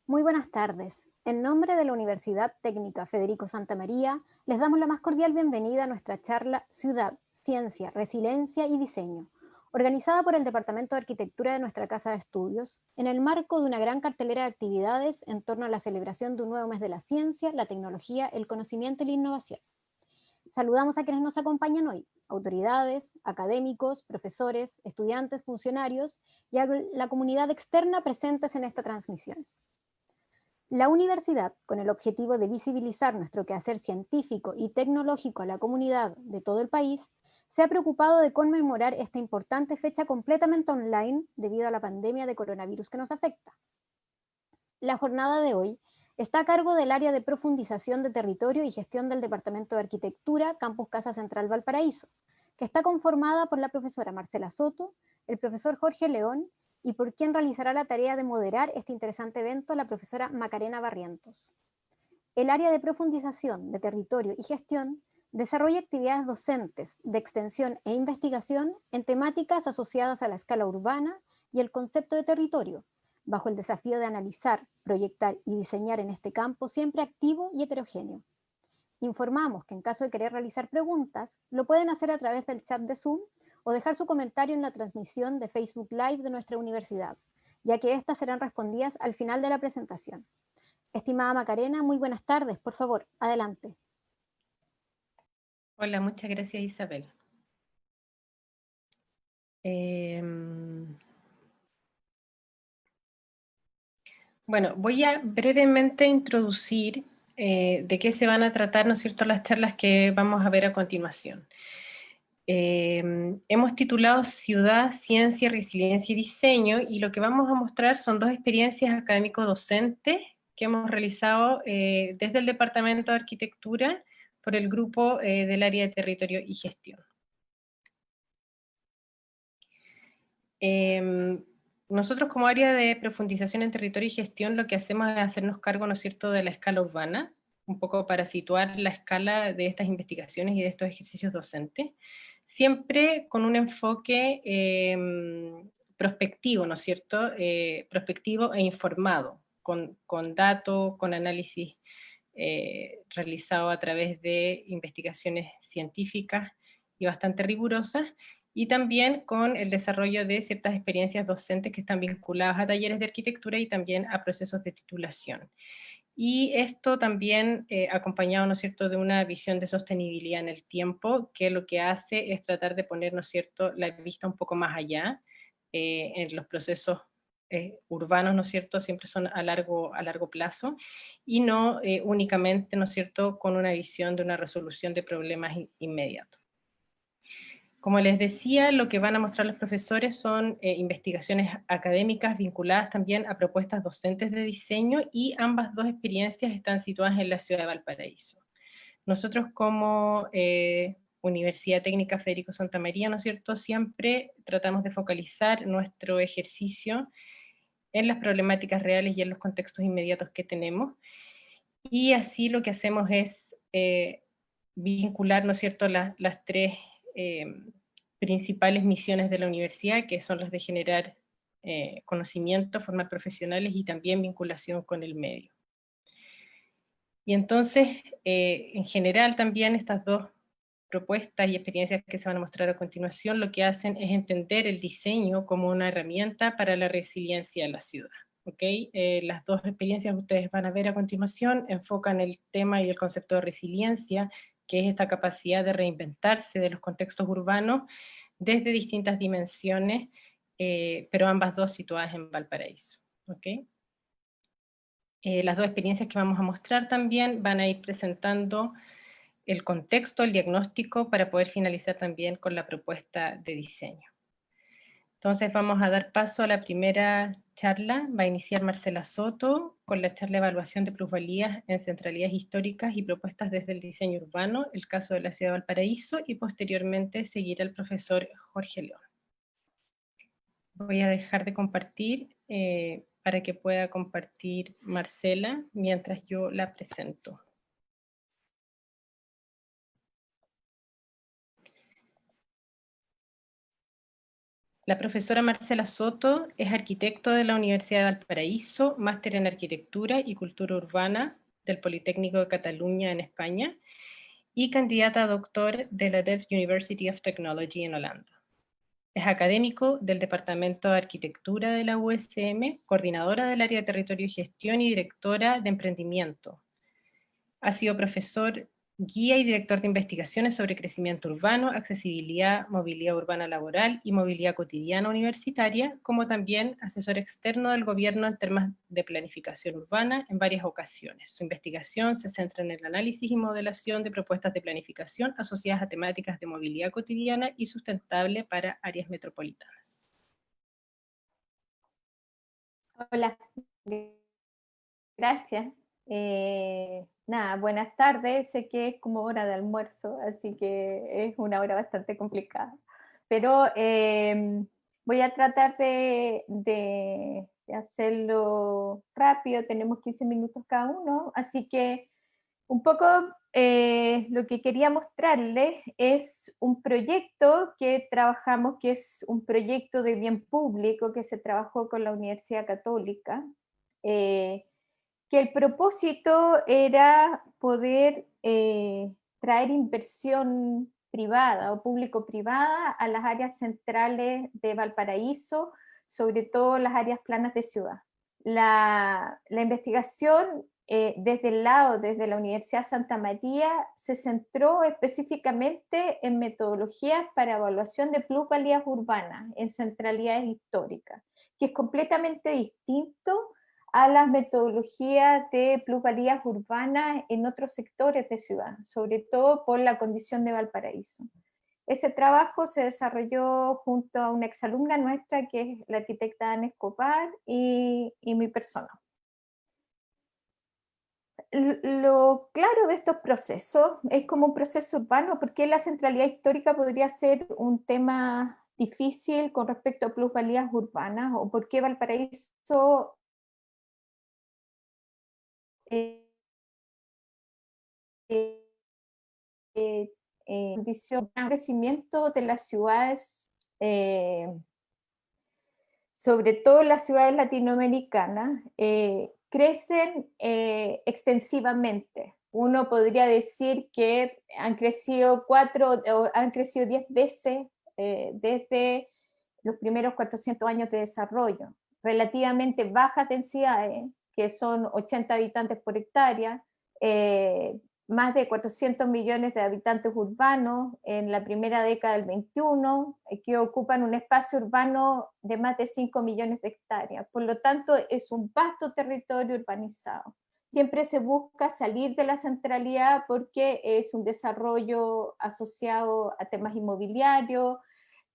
Muy buenas tardes. En nombre de la Universidad Técnica Federico Santa María, les damos la más cordial bienvenida a nuestra charla Ciudad, Ciencia, Resiliencia y Diseño, organizada por el Departamento de Arquitectura de nuestra Casa de Estudios, en el marco de una gran cartelera de actividades en torno a la celebración de un nuevo mes de la ciencia, la tecnología, el conocimiento y la innovación. Saludamos a quienes nos acompañan hoy, autoridades, académicos, profesores, estudiantes, funcionarios y a la comunidad externa presentes en esta transmisión. La universidad, con el objetivo de visibilizar nuestro quehacer científico y tecnológico a la comunidad de todo el país, se ha preocupado de conmemorar esta importante fecha completamente online debido a la pandemia de coronavirus que nos afecta. La jornada de hoy está a cargo del área de profundización de territorio y gestión del Departamento de Arquitectura, Campus Casa Central Valparaíso, que está conformada por la profesora Marcela Soto, el profesor Jorge León y por quien realizará la tarea de moderar este interesante evento, la profesora Macarena Barrientos. El área de profundización de territorio y gestión desarrolla actividades docentes de extensión e investigación en temáticas asociadas a la escala urbana y el concepto de territorio, bajo el desafío de analizar, proyectar y diseñar en este campo siempre activo y heterogéneo. Informamos que en caso de querer realizar preguntas, lo pueden hacer a través del chat de Zoom o dejar su comentario en la transmisión de Facebook Live de nuestra universidad, ya que estas serán respondidas al final de la presentación. Estimada Macarena, muy buenas tardes, por favor, adelante. Hola, muchas gracias Isabel. Bueno, voy a brevemente introducir de qué se van a tratar, ¿no es cierto?, las charlas que vamos a ver a continuación. Hemos titulado Ciudad, Ciencia, Resiliencia y Diseño, y lo que vamos a mostrar son dos experiencias académico-docentes que hemos realizado desde el Departamento de Arquitectura por el grupo del área de territorio y gestión. Nosotros como área de profundización en territorio y gestión lo que hacemos es hacernos cargo, ¿no es cierto?, de la escala urbana, un poco para situar la escala de estas investigaciones y de estos ejercicios docentes, siempre con un enfoque prospectivo, ¿no es cierto?, prospectivo e informado, con datos, con análisis realizado a través de investigaciones científicas y bastante rigurosas, y también con el desarrollo de ciertas experiencias docentes que están vinculadas a talleres de arquitectura y también a procesos de titulación. Y esto también acompañado, ¿no es cierto?, de una visión de sostenibilidad en el tiempo, que lo que hace es tratar de poner, ¿no es cierto?, la vista un poco más allá en los procesos urbanos, ¿no es cierto?, siempre son a largo plazo, y no únicamente, ¿no es cierto?, con una visión de una resolución de problemas inmediatos. Como les decía, lo que van a mostrar los profesores son investigaciones académicas vinculadas también a propuestas docentes de diseño, y ambas dos experiencias están situadas en la ciudad de Valparaíso. Nosotros como Universidad Técnica Federico Santa María, ¿no es cierto?, siempre tratamos de focalizar nuestro ejercicio en las problemáticas reales y en los contextos inmediatos que tenemos, y así lo que hacemos es vincular, ¿no es cierto?, las tres principales misiones de la universidad, que son las de generar conocimiento, formar profesionales y también vinculación con el medio. Y entonces, en general también estas dos propuestas y experiencias que se van a mostrar a continuación lo que hacen es entender el diseño como una herramienta para la resiliencia de la ciudad. ¿Okay? Las dos experiencias que ustedes van a ver a continuación enfocan el tema y el concepto de resiliencia, que es esta capacidad de reinventarse de los contextos urbanos desde distintas dimensiones, pero ambas dos situadas en Valparaíso. ¿Okay? Las dos experiencias que vamos a mostrar también van a ir presentando el contexto, el diagnóstico, para poder finalizar también con la propuesta de diseño. Entonces vamos a dar paso a la primera charla. Va a iniciar Marcela Soto con la charla Evaluación de plusvalías en centralidades históricas y propuestas desde el diseño urbano, el caso de la ciudad de Valparaíso, y posteriormente seguirá el profesor Jorge León. Voy a dejar de compartir para que pueda compartir Marcela mientras yo la presento. La profesora Marcela Soto es arquitecto de la Universidad de Valparaíso, máster en Arquitectura y Cultura Urbana del Politécnico de Cataluña en España y candidata a doctor de la Delft University of Technology en Holanda. Es académico del Departamento de Arquitectura de la USM, coordinadora del área de Territorio y Gestión y directora de Emprendimiento. Ha sido profesor, guía y director de investigaciones sobre crecimiento urbano, accesibilidad, movilidad urbana laboral y movilidad cotidiana universitaria, como también asesor externo del gobierno en temas de planificación urbana en varias ocasiones. Su investigación se centra en el análisis y modelación de propuestas de planificación asociadas a temáticas de movilidad cotidiana y sustentable para áreas metropolitanas. Hola, gracias. Nada, buenas tardes. Sé que es como hora de almuerzo, así que es una hora bastante complicada. Pero voy a tratar de hacerlo rápido. Tenemos 15 minutos cada uno, así que un poco lo que quería mostrarles es un proyecto que trabajamos, que es un proyecto de bien público que se trabajó con la Universidad Católica, que el propósito era poder traer inversión privada o público-privada a las áreas centrales de Valparaíso, sobre todo las áreas planas de ciudad. La investigación desde el lado, desde la Universidad Santa María, se centró específicamente en metodologías para evaluación de plusvalías urbanas en centralidades históricas, que es completamente distinto a las metodologías de plusvalías urbanas en otros sectores de ciudad, sobre todo por la condición de Valparaíso. Ese trabajo se desarrolló junto a una exalumna nuestra, que es la arquitecta Ana Escobar, y mi persona. Lo claro de estos procesos es como un proceso urbano, porque la centralidad histórica podría ser un tema difícil con respecto a plusvalías urbanas, o por qué Valparaíso el crecimiento de las ciudades, sobre todo las ciudades latinoamericanas, crecen extensivamente. Uno podría decir que han crecido 10 veces desde los primeros 400 años de desarrollo. Relativamente bajas densidades, que son 80 habitantes por hectárea, más de 400 millones de habitantes urbanos en la primera década del 21, que ocupan un espacio urbano de más de 5 millones de hectáreas. Por lo tanto, es un vasto territorio urbanizado. Siempre se busca salir de la centralidad porque es un desarrollo asociado a temas inmobiliarios,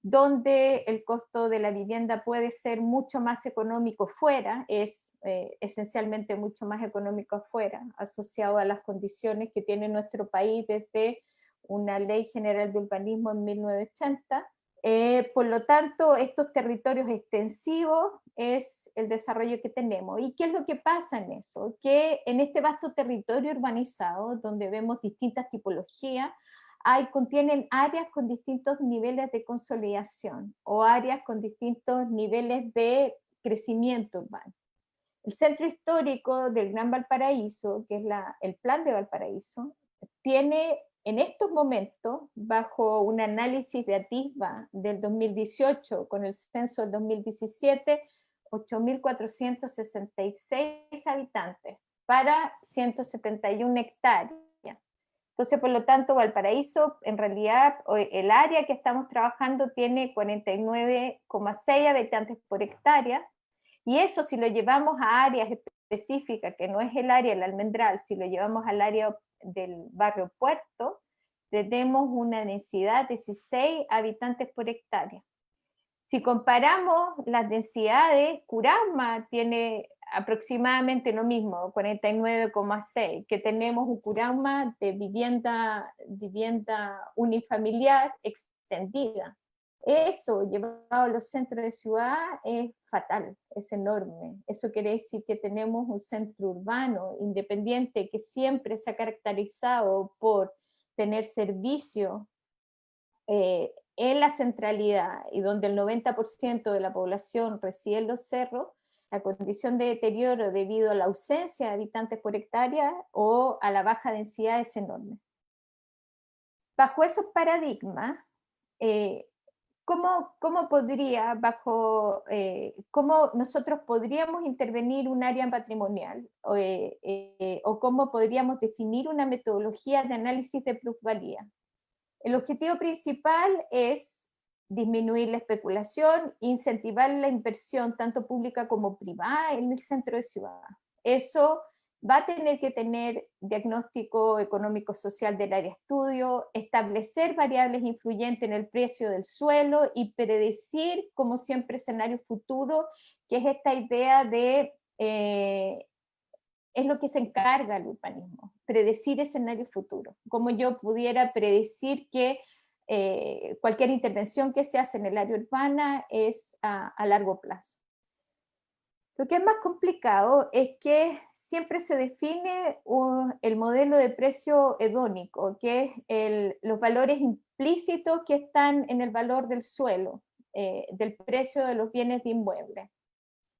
donde el costo de la vivienda puede ser mucho más económico fuera, es esencialmente mucho más económico afuera, asociado a las condiciones que tiene nuestro país desde una ley general de urbanismo en 1980. Por lo tanto, estos territorios extensivos es el desarrollo que tenemos. ¿Y qué es lo que pasa en eso? Que en este vasto territorio urbanizado, donde vemos distintas tipologías, contienen áreas con distintos niveles de consolidación o áreas con distintos niveles de crecimiento urbano. El centro histórico del Gran Valparaíso, que es el Plan de Valparaíso, tiene en estos momentos, bajo un análisis de ATISBA del 2018 con el censo del 2017, 8.466 habitantes para 171 hectáreas. Entonces, por lo tanto, Valparaíso, en realidad, el área que estamos trabajando tiene 49,6 habitantes por hectárea, y eso si lo llevamos a áreas específicas, que no es el área del Almendral, si lo llevamos al área del barrio Puerto, tenemos una densidad de 16 habitantes por hectárea. Si comparamos las densidades, Curama tiene aproximadamente lo mismo, 49,6, que tenemos un Curama de vivienda unifamiliar extendida. Eso, llevado a los centros de ciudad, es fatal, es enorme. Eso quiere decir que tenemos un centro urbano independiente que siempre se ha caracterizado por tener servicios en la centralidad y donde el 90% de la población reside en los cerros, la condición de deterioro debido a la ausencia de habitantes por hectárea o a la baja densidad es enorme. Bajo esos paradigmas, ¿cómo nosotros podríamos intervenir un área patrimonial o cómo podríamos definir una metodología de análisis de plusvalía? El objetivo principal es disminuir la especulación, incentivar la inversión tanto pública como privada en el centro de ciudad. Eso va a tener que tener diagnóstico económico-social del área de estudio, establecer variables influyentes en el precio del suelo y predecir, como siempre, escenario futuro, que es esta idea de, es lo que se encarga el urbanismo, predecir escenario futuro. Como yo pudiera predecir que cualquier intervención que se hace en el área urbana es a largo plazo. Lo que es más complicado es que siempre se define el modelo de precio hedónico, que es los valores implícitos que están en el valor del suelo, del precio de los bienes de inmuebles.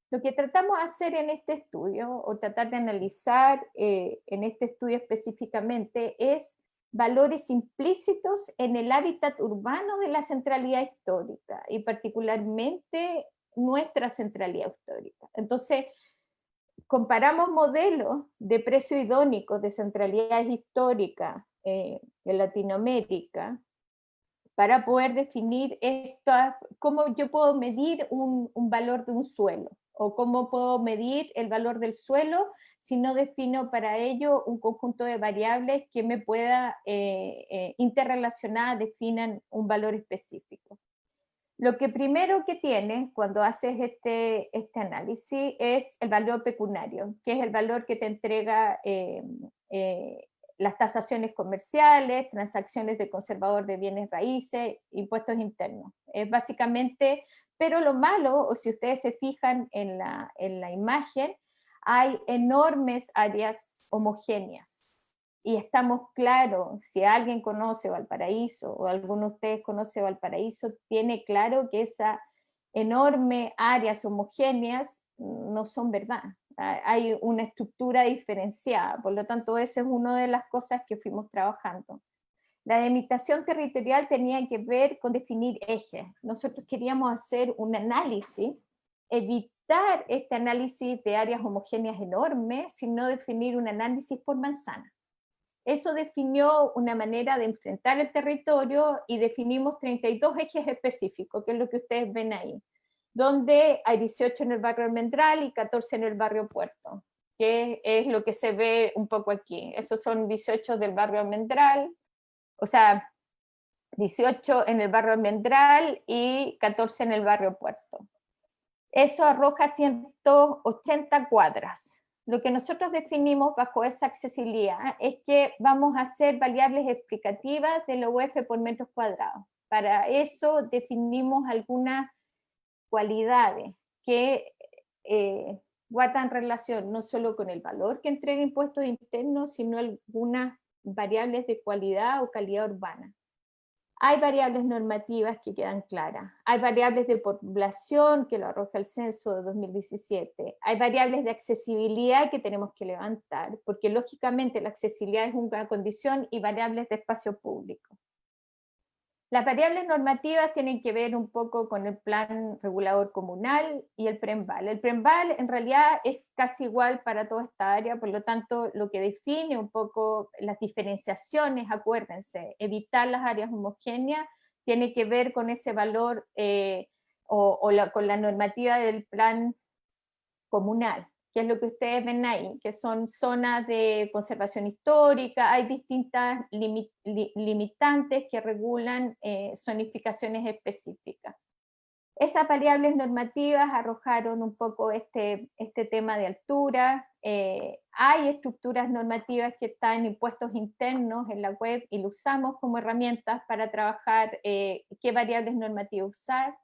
Lo que tratamos de hacer en este estudio, o tratar de analizar en este estudio específicamente, es valores implícitos en el hábitat urbano de la centralidad histórica, y particularmente nuestra centralidad histórica. Entonces, comparamos modelos de precio idónico de centralidad histórica en Latinoamérica para poder definir cómo yo puedo medir un valor de un suelo, o cómo puedo medir el valor del suelo si no defino para ello un conjunto de variables que me pueda interrelacionadas definan un valor específico. Lo que primero que tienes cuando haces este análisis es el valor pecuniario, que es el valor que te entrega las tasaciones comerciales, transacciones de conservador de bienes raíces, impuestos internos. Es básicamente, pero lo malo, o si ustedes se fijan en la imagen, hay enormes áreas homogéneas. Y estamos claros, si alguien conoce Valparaíso, o alguno de ustedes conoce Valparaíso, tiene claro que esas enormes áreas homogéneas no son verdad. Hay una estructura diferenciada, por lo tanto esa es una de las cosas que fuimos trabajando. La delimitación territorial tenía que ver con definir ejes. Nosotros queríamos hacer un análisis, evitar este análisis de áreas homogéneas enormes, sino definir un análisis por manzana. Eso definió una manera de enfrentar el territorio y definimos 32 ejes específicos, que es lo que ustedes ven ahí, donde hay 18 en el barrio Almendral y 14 en el barrio Puerto, que es lo que se ve un poco aquí. Esos son 18 del barrio Almendral, o sea, 18 en el barrio Almendral y 14 en el barrio Puerto. Eso arroja 180 cuadras. Lo que nosotros definimos bajo esa accesibilidad es que vamos a hacer variables explicativas de la UF por metros cuadrados. Para eso definimos algunas cualidades que guardan relación no solo con el valor que entrega impuestos internos, sino algunas variables de cualidad o calidad urbana. Hay variables normativas que quedan claras, hay variables de población que lo arroja el censo de 2017, hay variables de accesibilidad que tenemos que levantar, porque lógicamente la accesibilidad es una condición, y variables de espacio público. Las variables normativas tienen que ver un poco con el plan regulador comunal y el PREMVAL. El PREMVAL en realidad es casi igual para toda esta área, por lo tanto lo que define un poco las diferenciaciones, acuérdense, evitar las áreas homogéneas, tiene que ver con ese valor con la normativa del plan comunal, que es lo que ustedes ven ahí, que son zonas de conservación histórica, hay distintas limitantes que regulan zonificaciones específicas. Esas variables normativas arrojaron un poco este tema de altura. Hay estructuras normativas que están en impuestos internos en la web y lo usamos como herramientas para trabajar qué variables normativas usar.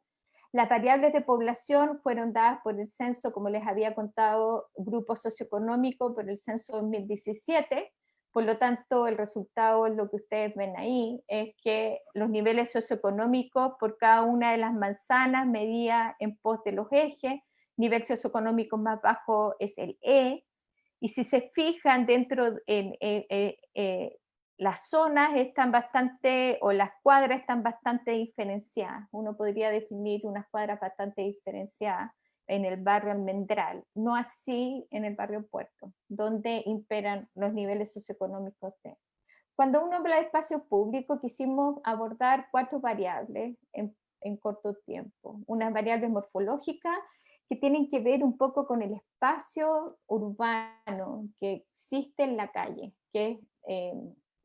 Las variables de población fueron dadas por el censo, como les había contado, grupo socioeconómico por el censo 2017, Por lo tanto, el resultado, lo que ustedes ven ahí, es que los niveles socioeconómicos por cada una de las manzanas medía en pos de los ejes. Nivel socioeconómico más bajo es el E, y si se fijan dentro las zonas están bastante, o las cuadras están bastante diferenciadas. Uno podría definir unas cuadras bastante diferenciadas en el barrio Almendral, no así en el barrio Puerto, donde imperan los niveles socioeconómicos de. Cuando uno habla de espacio público, quisimos abordar 4 variables en corto tiempo. Unas variables morfológicas que tienen que ver un poco con el espacio urbano que existe en la calle, que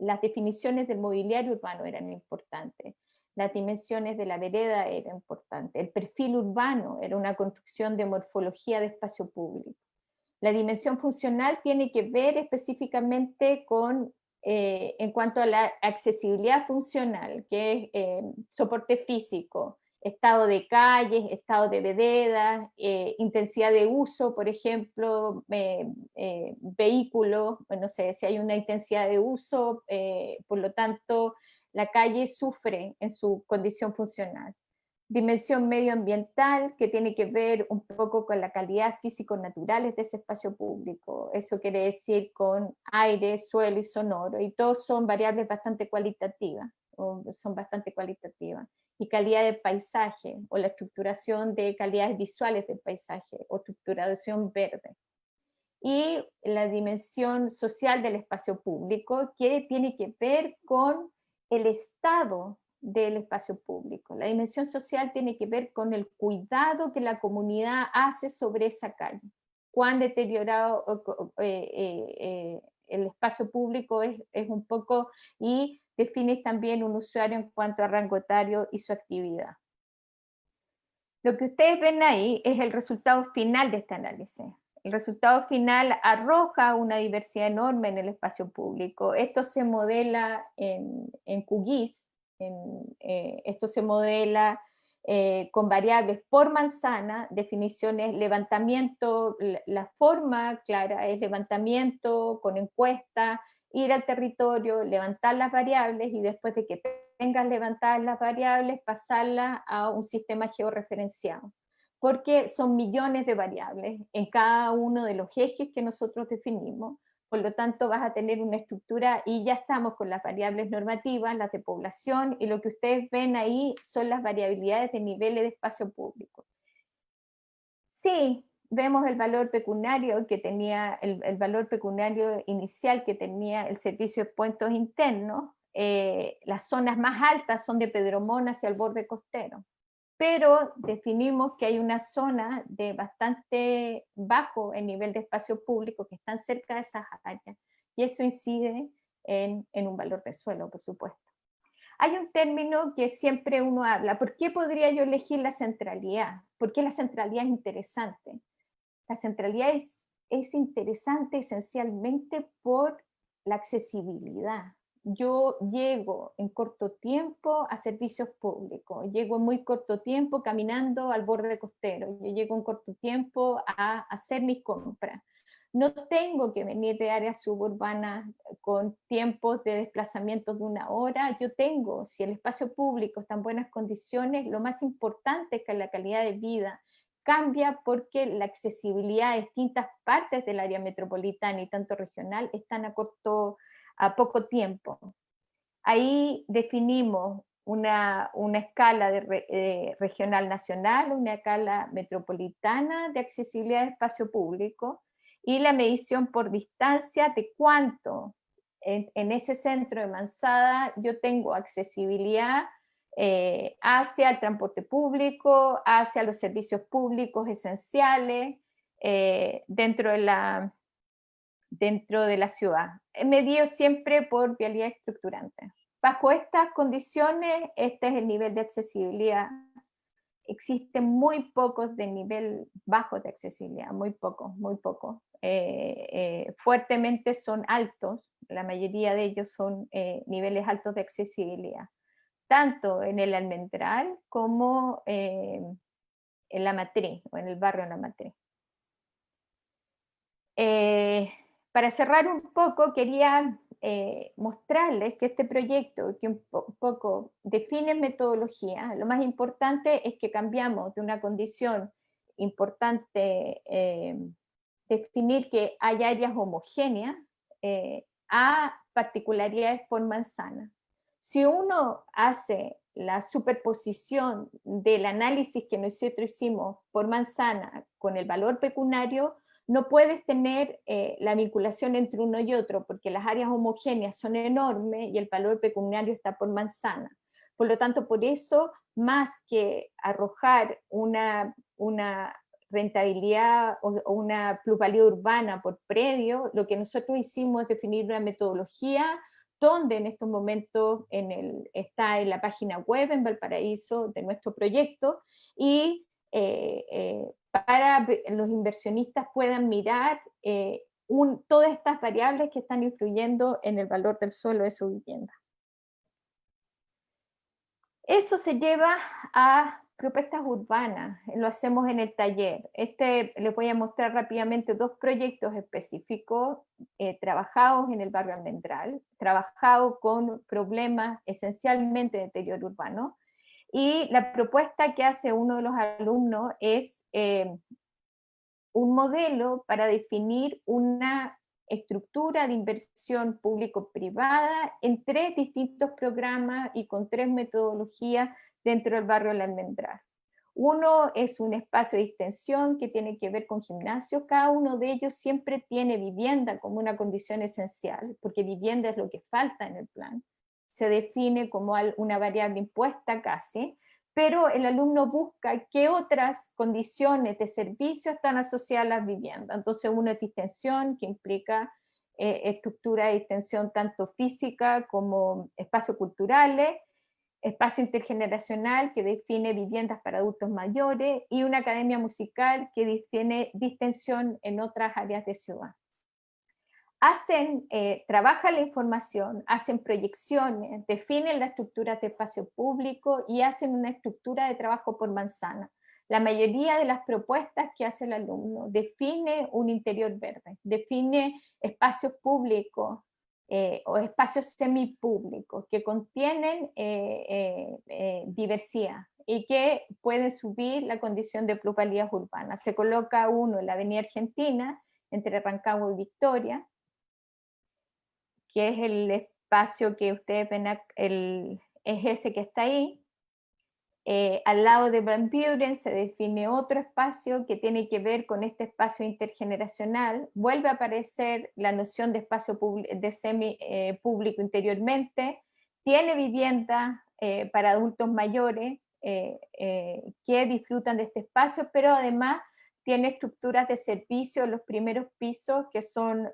las definiciones del mobiliario urbano eran importantes, las dimensiones de la vereda eran importantes, el perfil urbano era una construcción de morfología de espacio público. La dimensión funcional tiene que ver específicamente con, en cuanto a la accesibilidad funcional, que es soporte físico, estado de calles, estado de veredas, intensidad de uso, por ejemplo, vehículos, no sé, si hay una intensidad de uso, por lo tanto, la calle sufre en su condición funcional. Dimensión medioambiental, que tiene que ver un poco con la calidad físico-naturales de ese espacio público. Eso quiere decir con aire, suelo y sonoro, y todos son variables bastante cualitativas, o son bastante cualitativas. Y calidad del paisaje, o la estructuración de calidades visuales del paisaje, o estructuración verde. Y la dimensión social del espacio público, que tiene que ver con el estado del espacio público. La dimensión social tiene que ver con el cuidado que la comunidad hace sobre esa calle. Cuán deteriorado el espacio público es un poco, y define también un usuario en cuanto a rango etario y su actividad. Lo que ustedes ven ahí es el resultado final de este análisis. El resultado final arroja una diversidad enorme en el espacio público. Esto se modela en QGIS, esto se modela con variables por manzana, definiciones, levantamiento, la forma clara es levantamiento con encuesta, ir al territorio, levantar las variables y después de que tengas levantadas las variables, pasarlas a un sistema georreferenciado, porque son millones de variables en cada uno de los ejes que nosotros definimos. Por lo tanto vas a tener una estructura, y ya estamos con las variables normativas, las de población, y lo que ustedes ven ahí son las variabilidades de niveles de espacio público. Sí, vemos el valor pecuniario que tenía, el valor pecuniario inicial que tenía el servicio de puentes internos. Las zonas más altas son de Pedromón hacia el borde costero, pero definimos que hay una zona de bastante bajo en nivel de espacio público que están cerca de esas áreas, y eso incide en un valor de suelo, por supuesto. Hay un término que siempre uno habla: ¿por qué podría yo elegir la centralidad? ¿Por qué la centralidad es interesante? La centralidad es interesante esencialmente por la accesibilidad. Yo llego en corto tiempo a servicios públicos, llego en muy corto tiempo caminando al borde costero, yo llego en corto tiempo a hacer mis compras. No tengo que venir de áreas suburbanas con tiempos de desplazamiento de 1 hora. Yo tengo, si el espacio público está en buenas condiciones, lo más importante es que la calidad de vida cambia porque la accesibilidad a distintas partes del área metropolitana y tanto regional están a poco tiempo. Ahí definimos una escala regional nacional, una escala metropolitana de accesibilidad de espacio público, y la medición por distancia de cuánto en ese centro de Manzada yo tengo accesibilidad hacia el transporte público, hacia los servicios públicos esenciales dentro de la ciudad. Medido siempre por vialidad estructurante. Bajo estas condiciones, este es el nivel de accesibilidad. Existen muy pocos de nivel bajo de accesibilidad, muy pocos, muy pocos. Fuertemente son altos, la mayoría de ellos son niveles altos de accesibilidad, tanto en el Almendral como en la Matriz, o en el barrio de la Matriz. Para cerrar un poco, quería mostrarles que este proyecto, que un poco define metodología, lo más importante es que cambiamos de una condición importante, definir que hay áreas homogéneas, a particularidades por manzana. Si uno hace la superposición del análisis que nosotros hicimos por manzana con el valor pecuniario, no puedes tener la vinculación entre uno y otro, porque las áreas homogéneas son enormes y el valor pecuniario está por manzana. Por lo tanto, por eso, más que arrojar una rentabilidad o una plusvalía urbana por predio, lo que nosotros hicimos es definir una metodología donde en estos momentos está en la página web en Valparaíso de nuestro proyecto, y para los inversionistas puedan mirar todas estas variables que están influyendo en el valor del suelo de su vivienda. Eso se lleva a propuestas urbanas, lo hacemos en el taller. Les voy a mostrar rápidamente dos proyectos específicos trabajados en el barrio Almendral, trabajados con problemas esencialmente de deterioro urbano, y la propuesta que hace uno de los alumnos es un modelo para definir una estructura de inversión público-privada en 3 distintos programas y con 3 metodologías dentro del barrio La Almendral. Uno es un espacio de extensión que tiene que ver con gimnasios. Cada uno de ellos siempre tiene vivienda como una condición esencial, porque vivienda es lo que falta en el plan. Se define como una variable impuesta casi, pero el alumno busca qué otras condiciones de servicio están asociadas a las viviendas. Entonces uno es distensión, que implica estructura de distensión tanto física como espacios culturales, espacio intergeneracional que define viviendas para adultos mayores, y una academia musical que define distensión en otras áreas de ciudad. Trabajan la información, hacen proyecciones, definen la estructura de espacio público y hacen una estructura de trabajo por manzana. La mayoría de las propuestas que hace el alumno define un interior verde, define espacios públicos o espacios semipúblicos que contienen diversidad y que pueden subir la condición de plusvalías urbanas. Se coloca uno en la Avenida Argentina, entre Rancagua y Victoria, que es el espacio que ustedes ven, es ese que está ahí. Al lado de Van Buren se define otro espacio que tiene que ver con este espacio intergeneracional. Vuelve a aparecer la noción de espacio de semi-público interiormente. Tiene vivienda para adultos mayores que disfrutan de este espacio, pero además tiene estructuras de servicio en los primeros pisos que son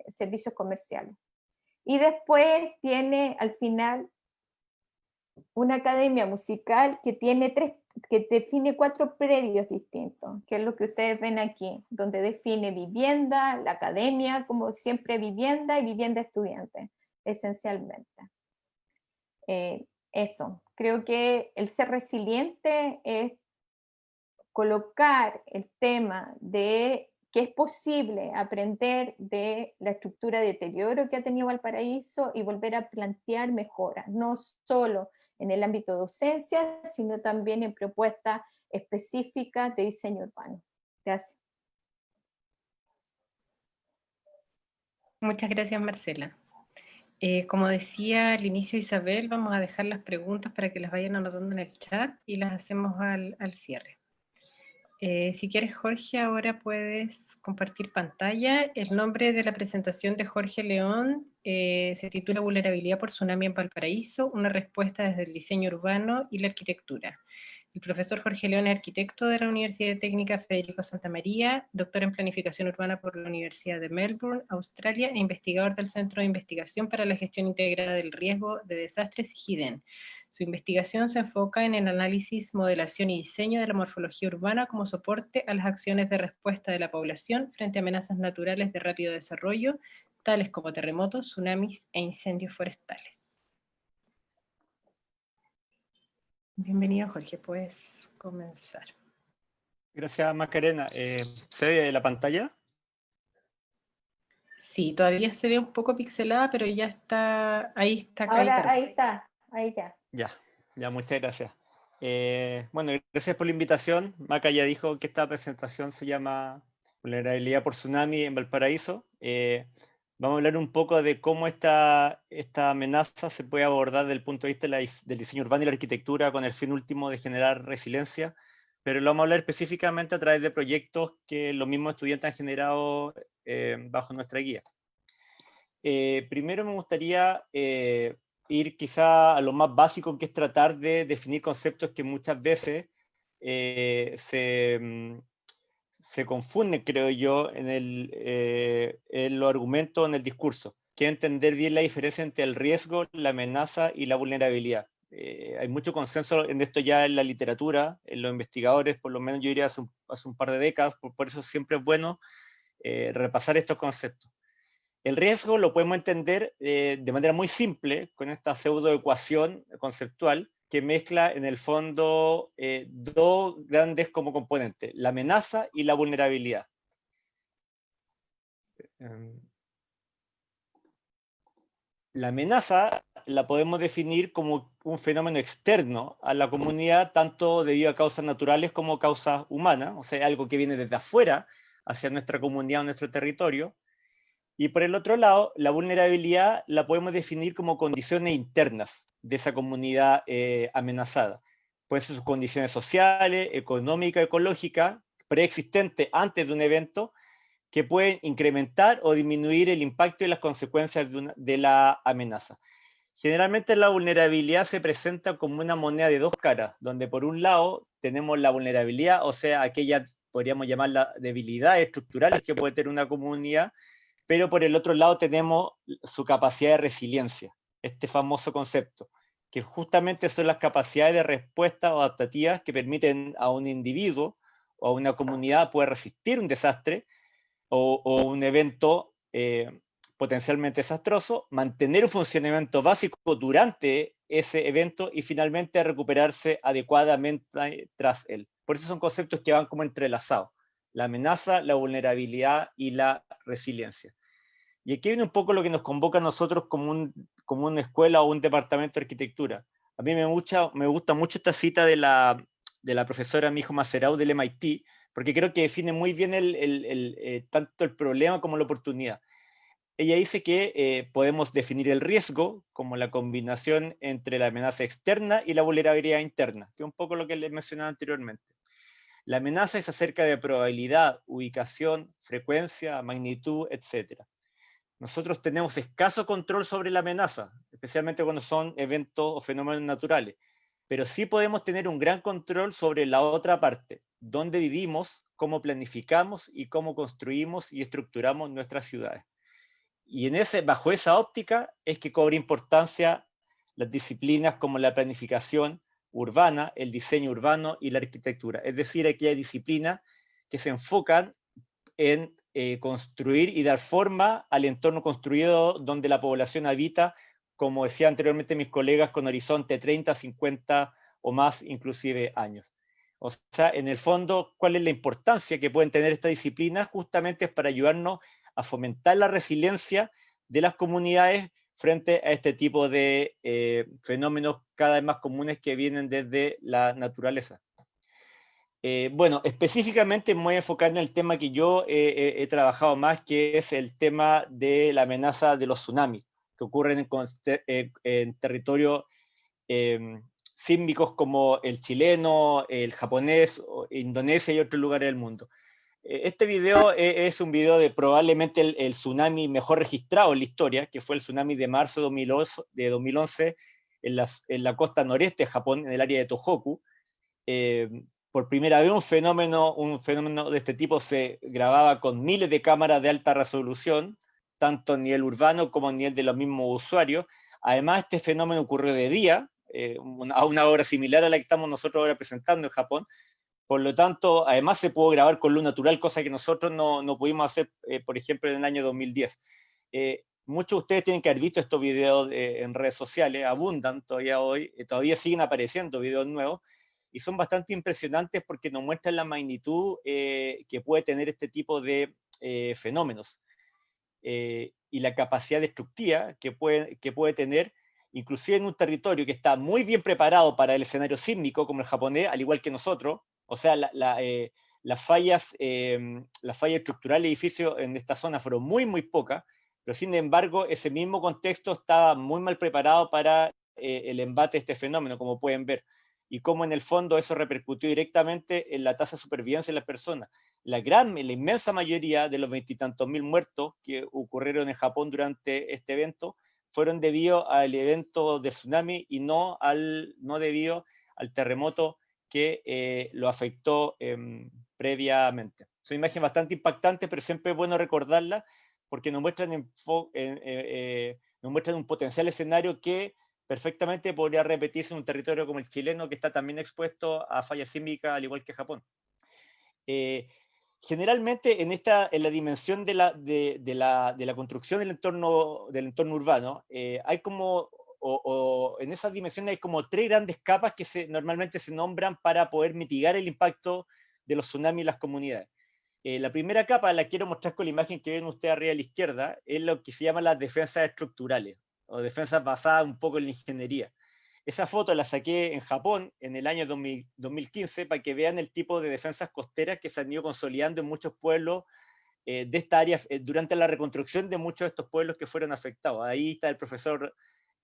servicios comerciales. Y después tiene al final una academia musical que define 4 predios distintos, que es lo que ustedes ven aquí, donde define vivienda, la academia, como siempre vivienda y vivienda estudiante, esencialmente. Eso, creo que el ser resiliente es colocar el tema de que es posible aprender de la estructura de deterioro que ha tenido Valparaíso y volver a plantear mejoras, no solo en el ámbito de docencia, sino también en propuestas específicas de diseño urbano. Gracias. Muchas gracias, Marcela. Como decía al inicio Isabel, vamos a dejar las preguntas para que las vayan anotando en el chat y las hacemos al cierre. Si quieres, Jorge, ahora puedes compartir pantalla. El nombre de la presentación de Jorge León se titula Vulnerabilidad por tsunami en Valparaíso, una respuesta desde el diseño urbano y la arquitectura. El profesor Jorge León es arquitecto de la Universidad Técnica Federico Santa María, doctor en planificación urbana por la Universidad de Melbourne, Australia, e investigador del Centro de Investigación para la Gestión Integrada del Riesgo de Desastres, GIDEN. Su investigación se enfoca en el análisis, modelación y diseño de la morfología urbana como soporte a las acciones de respuesta de la población frente a amenazas naturales de rápido desarrollo, tales como terremotos, tsunamis e incendios forestales. Bienvenido, Jorge, puedes comenzar. Gracias, Macarena. ¿Se ve la pantalla? Sí, todavía se ve un poco pixelada, pero ya está, ahí está, ahí Ahora, cargó. ahí está, ahí ya. Ya, muchas gracias. Bueno, gracias por la invitación. Maca ya dijo que esta presentación se llama Vulnerabilidad por Tsunami en Valparaíso. Vamos a hablar un poco de cómo esta amenaza se puede abordar desde el punto de vista del diseño urbano y la arquitectura con el fin último de generar resiliencia, pero lo vamos a hablar específicamente a través de proyectos que los mismos estudiantes han generado bajo nuestra guía. Primero me gustaría ir quizá a lo más básico, que es tratar de definir conceptos que muchas veces se confunden, creo yo, en los argumentos, en el discurso, que es entender bien la diferencia entre el riesgo, la amenaza y la vulnerabilidad. Hay mucho consenso en esto ya en la literatura, en los investigadores, por lo menos yo diría hace un par de décadas, por eso siempre es bueno repasar estos conceptos. El riesgo lo podemos entender de manera muy simple con esta pseudoecuación conceptual que mezcla en el fondo dos grandes como componentes, la amenaza y la vulnerabilidad. La amenaza la podemos definir como un fenómeno externo a la comunidad, tanto debido a causas naturales como causas humanas, o sea, algo que viene desde afuera hacia nuestra comunidad o nuestro territorio. Y por el otro lado, la vulnerabilidad la podemos definir como condiciones internas de esa comunidad amenazada. Pueden ser sus condiciones sociales, económicas, ecológicas, preexistentes antes de un evento, que pueden incrementar o disminuir el impacto y las consecuencias de la amenaza. Generalmente la vulnerabilidad se presenta como una moneda de dos caras, donde por un lado tenemos la vulnerabilidad, o sea, aquella podríamos llamarla debilidades estructurales que puede tener una comunidad, pero por el otro lado tenemos su capacidad de resiliencia, este famoso concepto, que justamente son las capacidades de respuesta adaptativas que permiten a un individuo o a una comunidad poder resistir un desastre o un evento potencialmente desastroso, mantener un funcionamiento básico durante ese evento y finalmente recuperarse adecuadamente tras él. Por eso son conceptos que van como entrelazados, la amenaza, la vulnerabilidad y la resiliencia. Y aquí viene un poco lo que nos convoca a nosotros como una escuela o un departamento de arquitectura. A mí me gusta mucho esta cita de la profesora Mijo Macerau del MIT, porque creo que define muy bien tanto el problema como la oportunidad. Ella dice que podemos definir el riesgo como la combinación entre la amenaza externa y la vulnerabilidad interna, que es un poco lo que les mencionaba anteriormente. La amenaza es acerca de probabilidad, ubicación, frecuencia, magnitud, etc. Nosotros tenemos escaso control sobre la amenaza, especialmente cuando son eventos o fenómenos naturales, pero sí podemos tener un gran control sobre la otra parte, dónde vivimos, cómo planificamos y cómo construimos y estructuramos nuestras ciudades. Y bajo esa óptica es que cobra importancia las disciplinas como la planificación urbana, el diseño urbano y la arquitectura. Es decir, aquí hay disciplinas que se enfocan en construir y dar forma al entorno construido donde la población habita, como decía anteriormente mis colegas, con horizonte 30, 50 o más inclusive años. O sea, en el fondo, ¿cuál es la importancia que pueden tener estas disciplinas? Justamente es para ayudarnos a fomentar la resiliencia de las comunidades frente a este tipo de fenómenos cada vez más comunes que vienen desde la naturaleza. Bueno, específicamente me voy a enfocar en el tema que yo he trabajado más, que es el tema de la amenaza de los tsunamis, que ocurren en territorios sísmicos como el chileno, el japonés, Indonesia y otros lugares del mundo. Este video es un video de probablemente el tsunami mejor registrado en la historia, que fue el tsunami de marzo de 2011 en la costa noreste de Japón, en el área de Tohoku. Por primera vez un fenómeno de este tipo se grababa con miles de cámaras de alta resolución, tanto a nivel urbano como a nivel de los mismos usuarios. Además, este fenómeno ocurrió de día, a una hora similar a la que estamos nosotros ahora presentando en Japón. Por lo tanto, además se pudo grabar con luz natural, cosa que nosotros no pudimos hacer, por ejemplo, en el año 2010. Muchos de ustedes tienen que haber visto estos videos en redes sociales, abundan todavía hoy, todavía siguen apareciendo videos nuevos, y son bastante impresionantes porque nos muestran la magnitud que puede tener este tipo de fenómenos. y la capacidad destructiva que puede tener, inclusive en un territorio que está muy bien preparado para el escenario sísmico, como el japonés, al igual que nosotros. O sea, las fallas estructurales de edificios en esta zona fueron muy pocas, pero sin embargo, ese mismo contexto estaba muy mal preparado para el embate de este fenómeno, como pueden ver, y cómo en el fondo eso repercutió directamente en la tasa de supervivencia de las personas. La inmensa mayoría de los 20 y tantos mil muertos que ocurrieron en Japón durante este evento fueron debido al evento de tsunami y no debido al terremoto que lo afectó previamente. Es una imagen bastante impactante, pero siempre es bueno recordarla porque nos muestran un potencial escenario que perfectamente podría repetirse en un territorio como el chileno, que está también expuesto a fallas sísmicas, al igual que Japón. Generalmente en la dimensión de la construcción del entorno urbano, hay como, en esas dimensiones hay como 3 grandes capas que normalmente se nombran para poder mitigar el impacto de los tsunamis en las comunidades. La primera capa, la quiero mostrar con la imagen que ven ustedes arriba a la izquierda, es lo que se llama las defensas estructurales, o defensas basadas un poco en la ingeniería. Esa foto la saqué en Japón en el año 2015 para que vean el tipo de defensas costeras que se han ido consolidando en muchos pueblos de esta área durante la reconstrucción de muchos de estos pueblos que fueron afectados. Ahí está el profesor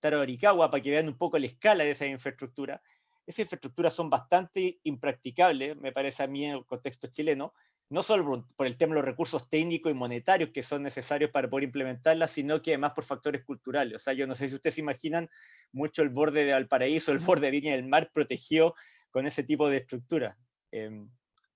Taro Arikawa para que vean un poco la escala de esa infraestructura. Esas infraestructuras son bastante impracticables, me parece a mí, en el contexto chileno, no solo por el tema de los recursos técnicos y monetarios que son necesarios para poder implementarlas, sino que además por factores culturales. O sea, yo no sé si ustedes se imaginan mucho el borde de Valparaíso, el borde de Viña del Mar protegido con ese tipo de estructuras.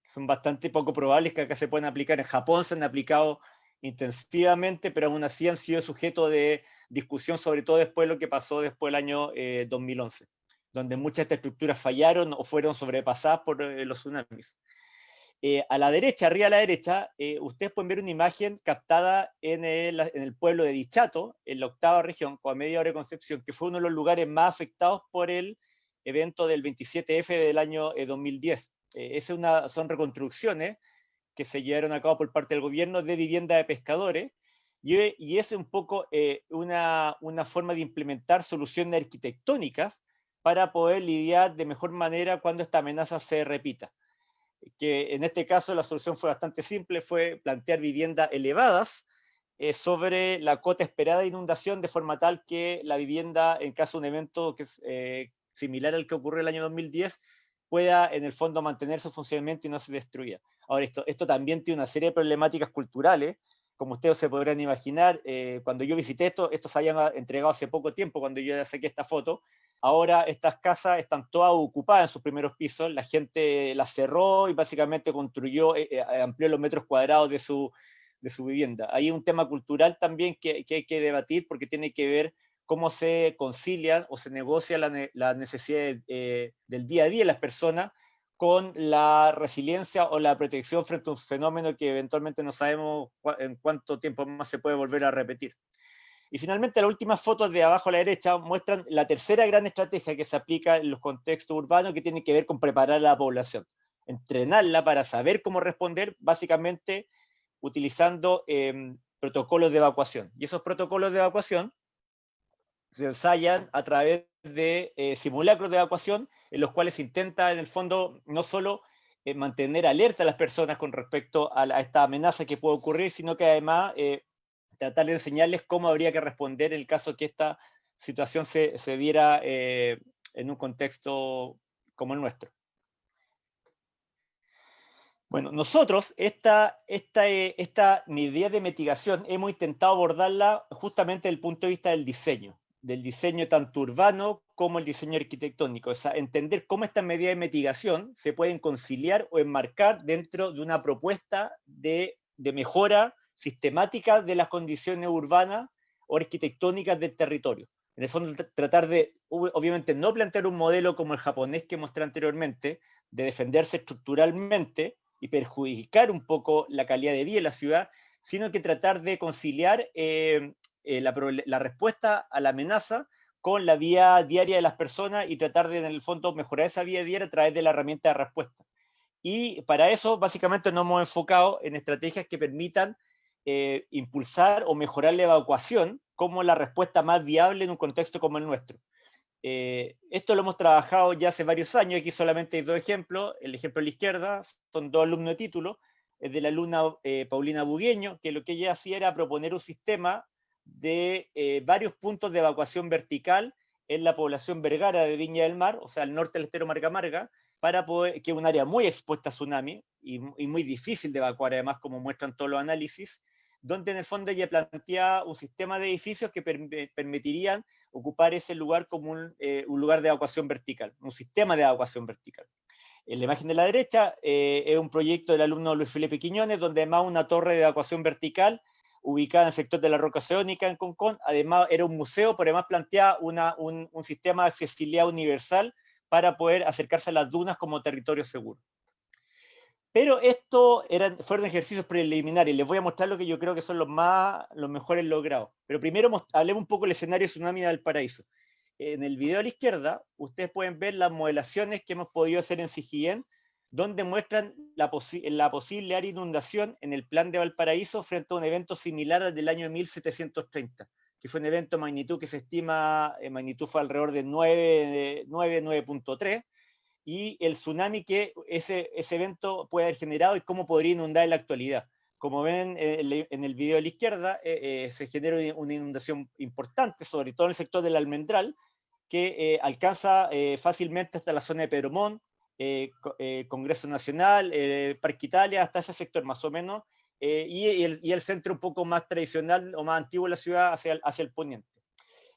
Son bastante poco probables que acá se puedan aplicar. En Japón se han aplicado intensivamente, pero aún así han sido sujeto de discusión, sobre todo después de lo que pasó después del año 2011, donde muchas de estas estructuras fallaron o fueron sobrepasadas por los tsunamis. A la derecha, arriba a la derecha, ustedes pueden ver una imagen captada en el pueblo de Dichato, en la 8ª región, con media hora de Concepción, que fue uno de los lugares más afectados por el evento del 27F del año 2010. Son reconstrucciones que se llevaron a cabo por parte del gobierno de vivienda de pescadores, y es un poco una forma de implementar soluciones arquitectónicas para poder lidiar de mejor manera cuando esta amenaza se repita. Que en este caso la solución fue bastante simple, fue plantear viviendas elevadas sobre la cota esperada de inundación, de forma tal que la vivienda, en caso de un evento que es similar al que ocurrió el año 2010, pueda en el fondo mantener su funcionamiento y no se destruya. Ahora, esto también tiene una serie de problemáticas culturales, como ustedes se podrán imaginar. Cuando yo visité esto se habían entregado hace poco tiempo, cuando yo saqué esta foto. Ahora estas casas están todas ocupadas en sus primeros pisos, la gente las cerró y básicamente amplió los metros cuadrados de su vivienda. Hay un tema cultural también que hay que debatir, porque tiene que ver cómo se concilian o se negocia las necesidades del día a día de las personas con la resiliencia o la protección frente a un fenómeno que eventualmente no sabemos en cuánto tiempo más se puede volver a repetir. Y finalmente, las últimas fotos de abajo a la derecha muestran la tercera gran estrategia que se aplica en los contextos urbanos, que tiene que ver con preparar a la población, entrenarla para saber cómo responder, básicamente utilizando protocolos de evacuación. Y esos protocolos de evacuación se ensayan a través de simulacros de evacuación, en los cuales se intenta, en el fondo, no solo mantener alerta a las personas con respecto a esta amenaza que puede ocurrir, sino que además tratar de enseñarles cómo habría que responder en el caso que esta situación se diera en un contexto como el nuestro. Bueno, nosotros, mi idea de mitigación, hemos intentado abordarla justamente desde el punto de vista del diseño tanto urbano como el diseño arquitectónico. O sea, entender cómo estas medidas de mitigación se pueden conciliar o enmarcar dentro de una propuesta de mejora sistemática de las condiciones urbanas o arquitectónicas del territorio. En el fondo, tratar de, obviamente, no plantear un modelo como el japonés que mostré anteriormente, de defenderse estructuralmente y perjudicar un poco la calidad de vida de la ciudad, sino que tratar de conciliar la respuesta a la amenaza con la vida diaria de las personas y tratar de, en el fondo, mejorar esa vida diaria a través de la herramienta de respuesta. Y para eso, básicamente, nos hemos enfocado en estrategias que permitan impulsar o mejorar la evacuación como la respuesta más viable en un contexto como el nuestro. Esto lo hemos trabajado ya hace varios años, aquí solamente hay dos ejemplos. El ejemplo a la izquierda son dos alumnos de título, es de la alumna Paulina Bugueño, que lo que ella hacía era proponer un sistema de varios puntos de evacuación vertical en la población Vergara de Viña del Mar, o sea, al norte del estero Marga Marga, para poder, que es un área muy expuesta a tsunami y muy difícil de evacuar, además, como muestran todos los análisis, donde en el fondo ella plantea un sistema de edificios que permitirían ocupar ese lugar como un lugar de evacuación vertical, un sistema de evacuación vertical. En la imagen de la derecha es un proyecto del alumno Luis Felipe Quiñones, donde además una torre de evacuación vertical ubicada en el sector de la Roca Oceánica en Concón, además era un museo, pero además plantea un sistema de accesibilidad universal para poder acercarse a las dunas como territorio seguro. Pero esto fueron ejercicios preliminares. Les voy a mostrar lo que yo creo que son los mejores logrados. Pero primero hablemos un poco del escenario de tsunami de Valparaíso. En el video a la izquierda, ustedes pueden ver las modelaciones que hemos podido hacer en CIGIEN, donde muestran la posible área de inundación en el plan de Valparaíso frente a un evento similar al del año 1730, que fue un evento de magnitud que se estima, magnitud fue alrededor de 9.3, y el tsunami que ese evento puede haber generado y cómo podría inundar en la actualidad. Como ven en el video de la izquierda, se genera una inundación importante, sobre todo en el sector del Almendral, que alcanza fácilmente hasta la zona de Pedro Montt, Congreso Nacional, Parque Italia, hasta ese sector más o menos, y el centro un poco más tradicional o más antiguo de la ciudad hacia el poniente.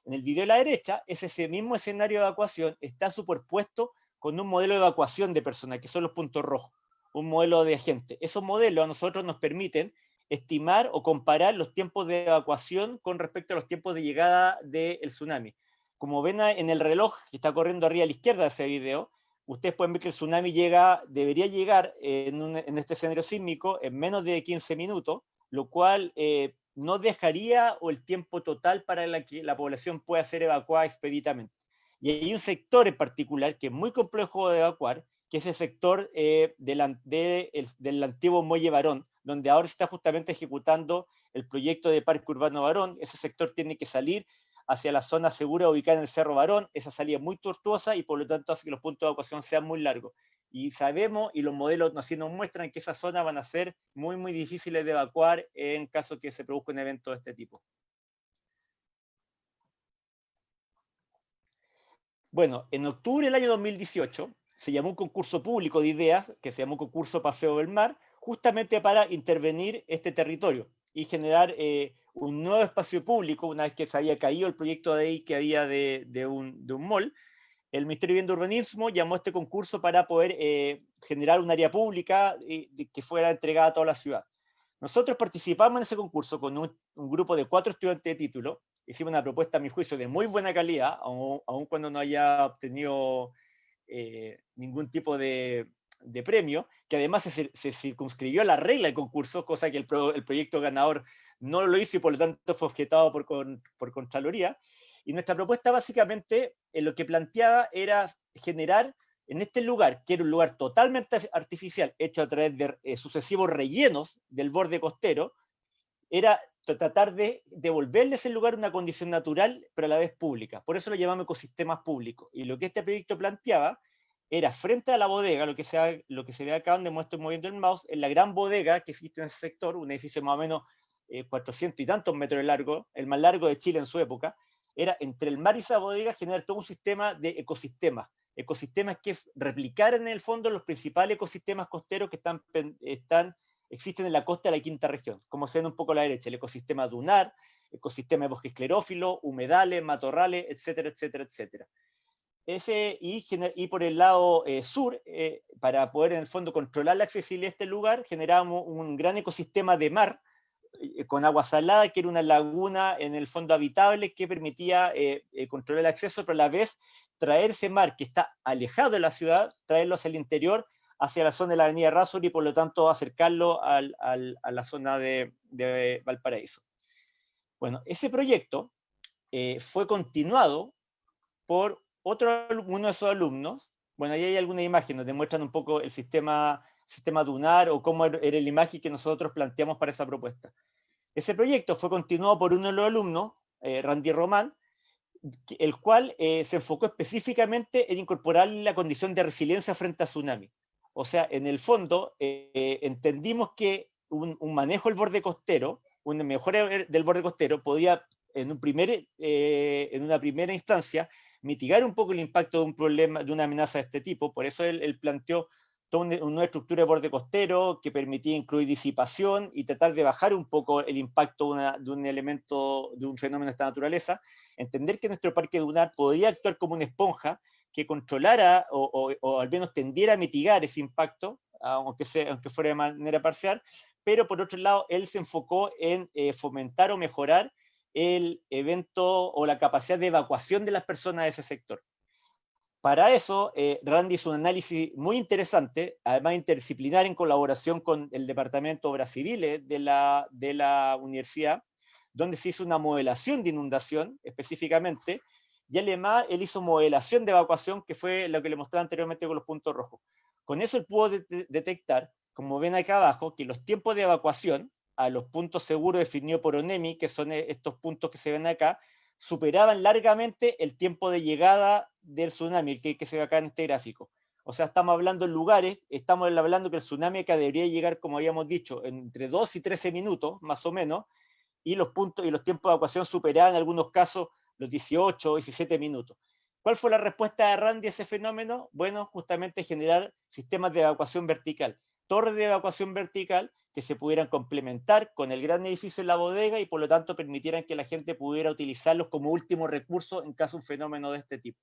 En el video de la derecha, ese mismo escenario de evacuación está superpuesto con un modelo de evacuación de personal, que son los puntos rojos, un modelo de agente. Esos modelos a nosotros nos permiten estimar o comparar los tiempos de evacuación con respecto a los tiempos de llegada del tsunami. Como ven en el reloj que está corriendo arriba a la izquierda de ese video, ustedes pueden ver que el tsunami debería llegar en este escenario sísmico en menos de 15 minutos, lo cual no dejaría el tiempo total para que la población pueda ser evacuada expeditamente. Y hay un sector en particular que es muy complejo de evacuar, que es el sector del antiguo Muelle Barón, donde ahora se está justamente ejecutando el proyecto de Parque Urbano Barón. Ese sector tiene que salir hacia la zona segura ubicada en el Cerro Barón. Esa salida es muy tortuosa y por lo tanto hace que los puntos de evacuación sean muy largos. Y sabemos, y los modelos así nos muestran, que esas zonas van a ser muy, muy difíciles de evacuar en caso que se produzca un evento de este tipo. Bueno, en octubre del año 2018 se llamó un concurso público de ideas, que se llamó Concurso Paseo del Mar, justamente para intervenir este territorio y generar un nuevo espacio público, una vez que se había caído el proyecto de ahí que había de un mall. El Ministerio de Vivienda y Urbanismo llamó a este concurso para poder generar un área pública que fuera entregada a toda la ciudad. Nosotros participamos en ese concurso con un grupo de 4 estudiantes de título. Hicimos una propuesta, a mi juicio, de muy buena calidad, aun cuando no haya obtenido ningún tipo de premio, que además se circunscribió a la regla del concurso, cosa que el proyecto ganador no lo hizo y por lo tanto fue objetado por Contraloría. Y nuestra propuesta básicamente lo que planteaba era generar en este lugar, que era un lugar totalmente artificial, hecho a través de sucesivos rellenos del borde costero, era tratar de devolverle a ese lugar una condición natural, pero a la vez pública. Por eso lo llamamos ecosistemas públicos. Y lo que este proyecto planteaba era, frente a la bodega, lo que se ve acá donde muestro moviendo el mouse, en la gran bodega que existe en ese sector, un edificio más o menos 400 y tantos metros de largo, el más largo de Chile en su época, era entre el mar y esa bodega generar todo un sistema de ecosistemas. Ecosistemas que es replicar en el fondo los principales ecosistemas costeros que existen en la costa de la quinta región, como se ve un poco a la derecha, el ecosistema dunar, ecosistema de bosque esclerófilo, humedales, matorrales, etcétera, etcétera, etcétera. Y por el lado sur, para poder en el fondo controlar la accesibilidad de este lugar, generamos un gran ecosistema de mar, con agua salada, que era una laguna en el fondo habitable que permitía controlar el acceso, pero a la vez traer ese mar que está alejado de la ciudad, traerlo hacia el interior, hacia la zona de la avenida Errázuriz y por lo tanto acercarlo a la zona de Valparaíso. Bueno, ese proyecto fue continuado por uno de sus alumnos. Bueno, ahí hay algunas imágenes, demuestran un poco el sistema dunar o cómo era la imagen que nosotros planteamos para esa propuesta. Ese proyecto fue continuado por uno de los alumnos, Randy Román, el cual se enfocó específicamente en incorporar la condición de resiliencia frente a tsunami. O sea, en el fondo, entendimos que un manejo del borde costero, una mejora del borde costero, podía, en una primera instancia, mitigar un poco el impacto de un problema, de una amenaza de este tipo. Por eso él planteó toda una nueva estructura de borde costero que permitía incluir disipación y tratar de bajar un poco el impacto de un elemento, de un fenómeno de esta naturaleza. Entender que nuestro parque dunar podía actuar como una esponja que controlara o al menos tendiera a mitigar ese impacto, aunque fuera de manera parcial, pero por otro lado, él se enfocó en fomentar o mejorar el evento o la capacidad de evacuación de las personas de ese sector. Para eso, Randy hizo un análisis muy interesante, además interdisciplinar en colaboración con el Departamento de Obras Civiles de la universidad, donde se hizo una modelación de inundación específicamente, y además él hizo modelación de evacuación, que fue lo que le mostraba anteriormente con los puntos rojos. Con eso él pudo detectar, como ven acá abajo, que los tiempos de evacuación a los puntos seguros definidos por ONEMI, que son estos puntos que se ven acá, superaban largamente el tiempo de llegada del tsunami, el que se ve acá en este gráfico. O sea, estamos hablando en lugares, estamos hablando que el tsunami acá debería llegar, como habíamos dicho, entre 2 y 13 minutos, más o menos, y los puntos y los tiempos de evacuación superaban en algunos casos los 18 o 17 minutos. ¿Cuál fue la respuesta de Randy a ese fenómeno? Bueno, justamente generar sistemas de evacuación vertical, torres de evacuación vertical que se pudieran complementar con el gran edificio en la bodega y por lo tanto permitieran que la gente pudiera utilizarlos como último recurso en caso de un fenómeno de este tipo.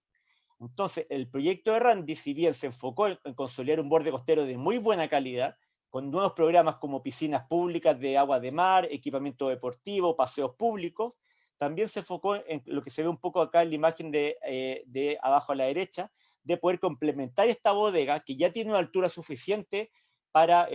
Entonces, el proyecto de Randy, si bien se enfocó en consolidar un borde costero de muy buena calidad, con nuevos programas como piscinas públicas de agua de mar, equipamiento deportivo, paseos públicos, también se enfocó en lo que se ve un poco acá en la imagen de abajo a la derecha, de poder complementar esta bodega que ya tiene una altura suficiente para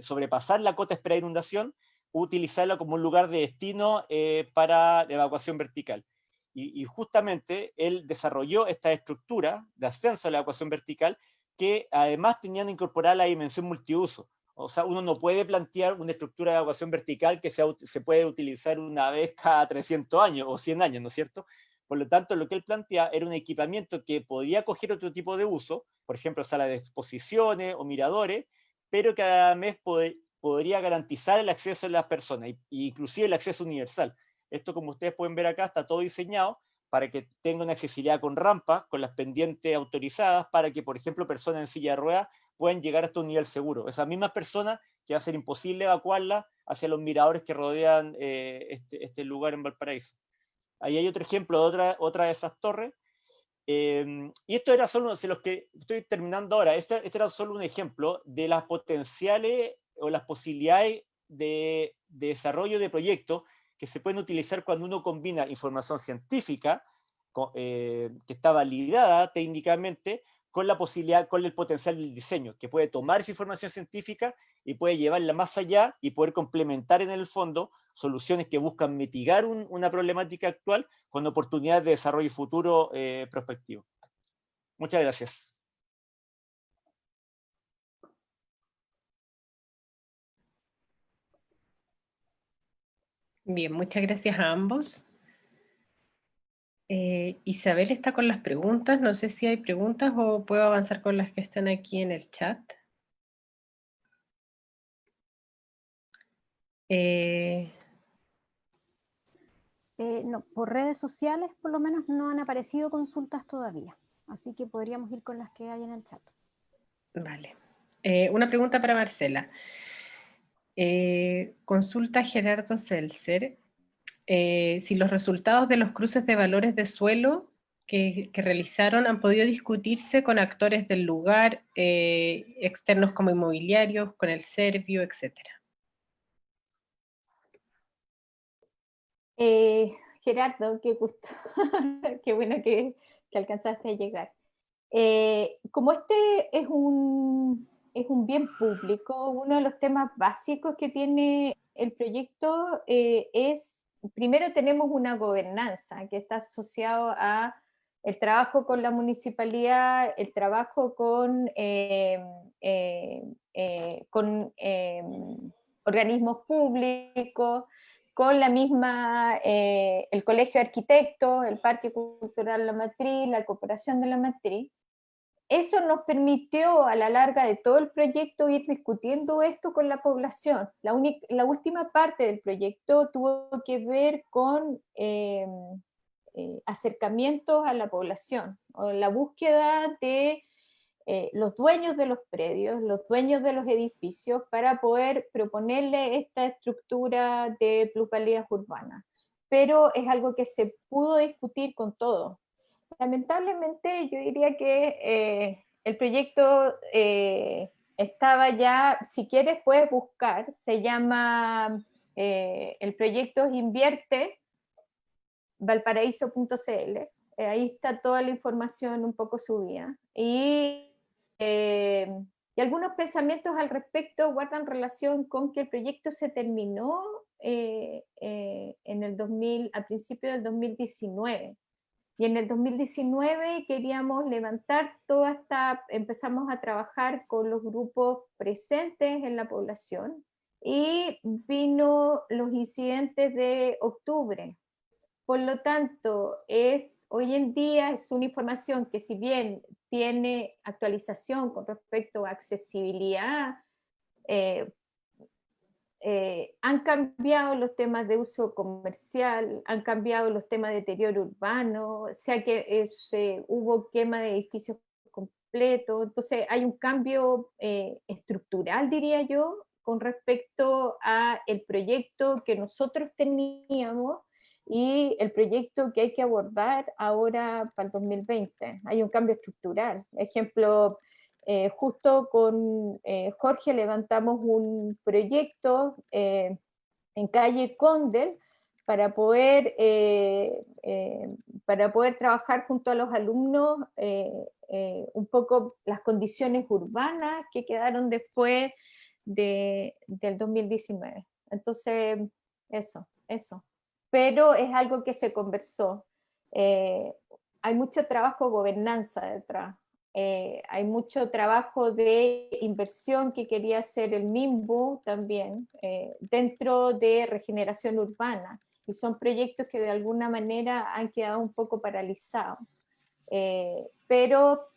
sobrepasar la cota esperada de inundación, utilizarla como un lugar de destino para la evacuación vertical. Y justamente él desarrolló esta estructura de ascenso a la evacuación vertical que además tenían incorporada la dimensión multiuso. O sea, uno no puede plantear una estructura de evacuación vertical que se puede utilizar una vez cada 300 años o 100 años, ¿no es cierto? Por lo tanto, lo que él plantea era un equipamiento que podía coger otro tipo de uso, por ejemplo, salas de exposiciones o miradores, pero que además podría garantizar el acceso de las personas, e inclusive el acceso universal. Esto, como ustedes pueden ver acá, está todo diseñado para que tenga una accesibilidad con rampas, con las pendientes autorizadas, para que, por ejemplo, personas en silla de ruedas puedan llegar hasta un nivel seguro. Esas mismas personas que va a ser imposible evacuarlas hacia los miradores que rodean este lugar en Valparaíso. Ahí hay otro ejemplo de otra de esas torres. Y esto era solo, de los que estoy terminando ahora, este era solo un ejemplo de las potenciales o las posibilidades de desarrollo de proyectos que se pueden utilizar cuando uno combina información científica que está validada técnicamente con la posibilidad, con el potencial del diseño, que puede tomar esa información científica y puede llevarla más allá y poder complementar en el fondo soluciones que buscan mitigar una problemática actual con oportunidades de desarrollo futuro prospectivo. Muchas gracias. Bien, muchas gracias a ambos. Isabel está con las preguntas, no sé si hay preguntas o puedo avanzar con las que están aquí en el chat. No, por redes sociales por lo menos no han aparecido consultas todavía, así que podríamos ir con las que hay en el chat. Vale. Una pregunta para Marcela. Consulta Gerardo Seltzer. Si los resultados de los cruces de valores de suelo que realizaron han podido discutirse con actores del lugar, externos como inmobiliarios, con el Servio, etcétera. Gerardo, qué gusto, qué bueno que alcanzaste a llegar. Como este es un bien público, uno de los temas básicos que tiene el proyecto es, primero tenemos una gobernanza que está asociado a el trabajo con la municipalidad, el trabajo con organismos públicos, con la misma, el Colegio de Arquitectos, el Parque Cultural La Matriz, la Corporación de La Matriz. Eso nos permitió a la larga de todo el proyecto ir discutiendo esto con la población. La última parte del proyecto tuvo que ver con acercamientos a la población, o la búsqueda de los dueños de los predios, los dueños de los edificios, para poder proponerle esta estructura de plusvalías urbanas. Pero es algo que se pudo discutir con todos. Lamentablemente yo diría que el proyecto estaba ya, si quieres puedes buscar, se llama, el proyecto es Invierte valparaíso.cl, ahí está toda la información un poco subida, y algunos pensamientos al respecto guardan relación con que el proyecto se terminó en el 2000, a principios del 2019, y en el 2019 queríamos levantar toda esta, empezamos a trabajar con los grupos presentes en la población, y vino los incidentes de octubre. Por lo tanto, hoy en día es una información que, si bien tiene actualización con respecto a accesibilidad, han cambiado los temas de uso comercial, han cambiado los temas de deterioro urbano, o sea que hubo quema de edificios completos, entonces hay un cambio estructural, diría yo, con respecto a el proyecto que nosotros teníamos y el proyecto que hay que abordar ahora para el 2020. Hay un cambio estructural. Ejemplo, justo con Jorge levantamos un proyecto en calle Condel para poder trabajar junto a los alumnos un poco las condiciones urbanas que quedaron después del 2019. Entonces, eso. Pero es algo que se conversó. Hay mucho trabajo de gobernanza detrás. Hay mucho trabajo de inversión que quería hacer el MIMBU también, dentro de regeneración urbana, y son proyectos que de alguna manera han quedado un poco paralizados. Pero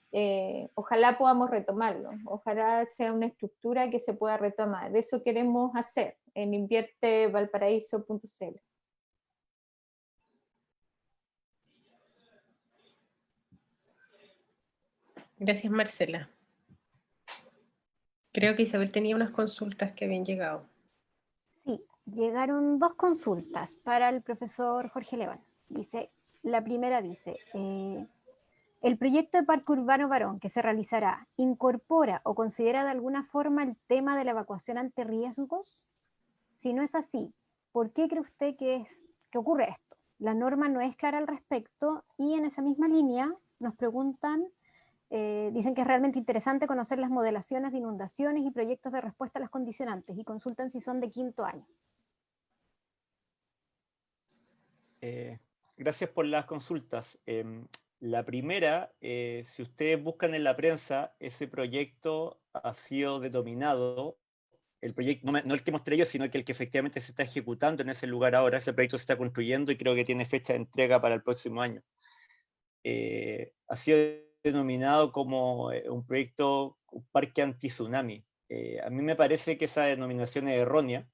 ojalá podamos retomarlo, ojalá sea una estructura que se pueda retomar. Eso queremos hacer en inviertevalparaíso.cl. Gracias, Marcela. Creo que Isabel tenía unas consultas que habían llegado. Sí, llegaron 2 consultas para el profesor Jorge Levan. La primera dice, ¿el proyecto de Parque Urbano Barón que se realizará incorpora o considera de alguna forma el tema de la evacuación ante riesgos? Si no es así, ¿por qué cree usted que ocurre esto? La norma no es clara al respecto, y en esa misma línea nos preguntan, dicen que es realmente interesante conocer las modelaciones de inundaciones y proyectos de respuesta a las condicionantes, y consultan si son de 5º año. Gracias por las consultas. La primera, si ustedes buscan en la prensa, ese proyecto ha sido denominado, el proyecto, no el que mostré yo, sino que el que efectivamente se está ejecutando en ese lugar ahora. Ese proyecto se está construyendo y creo que tiene fecha de entrega para el próximo año. Ha sido denominado como un proyecto, un parque anti-tsunami. A mí me parece que esa denominación es errónea.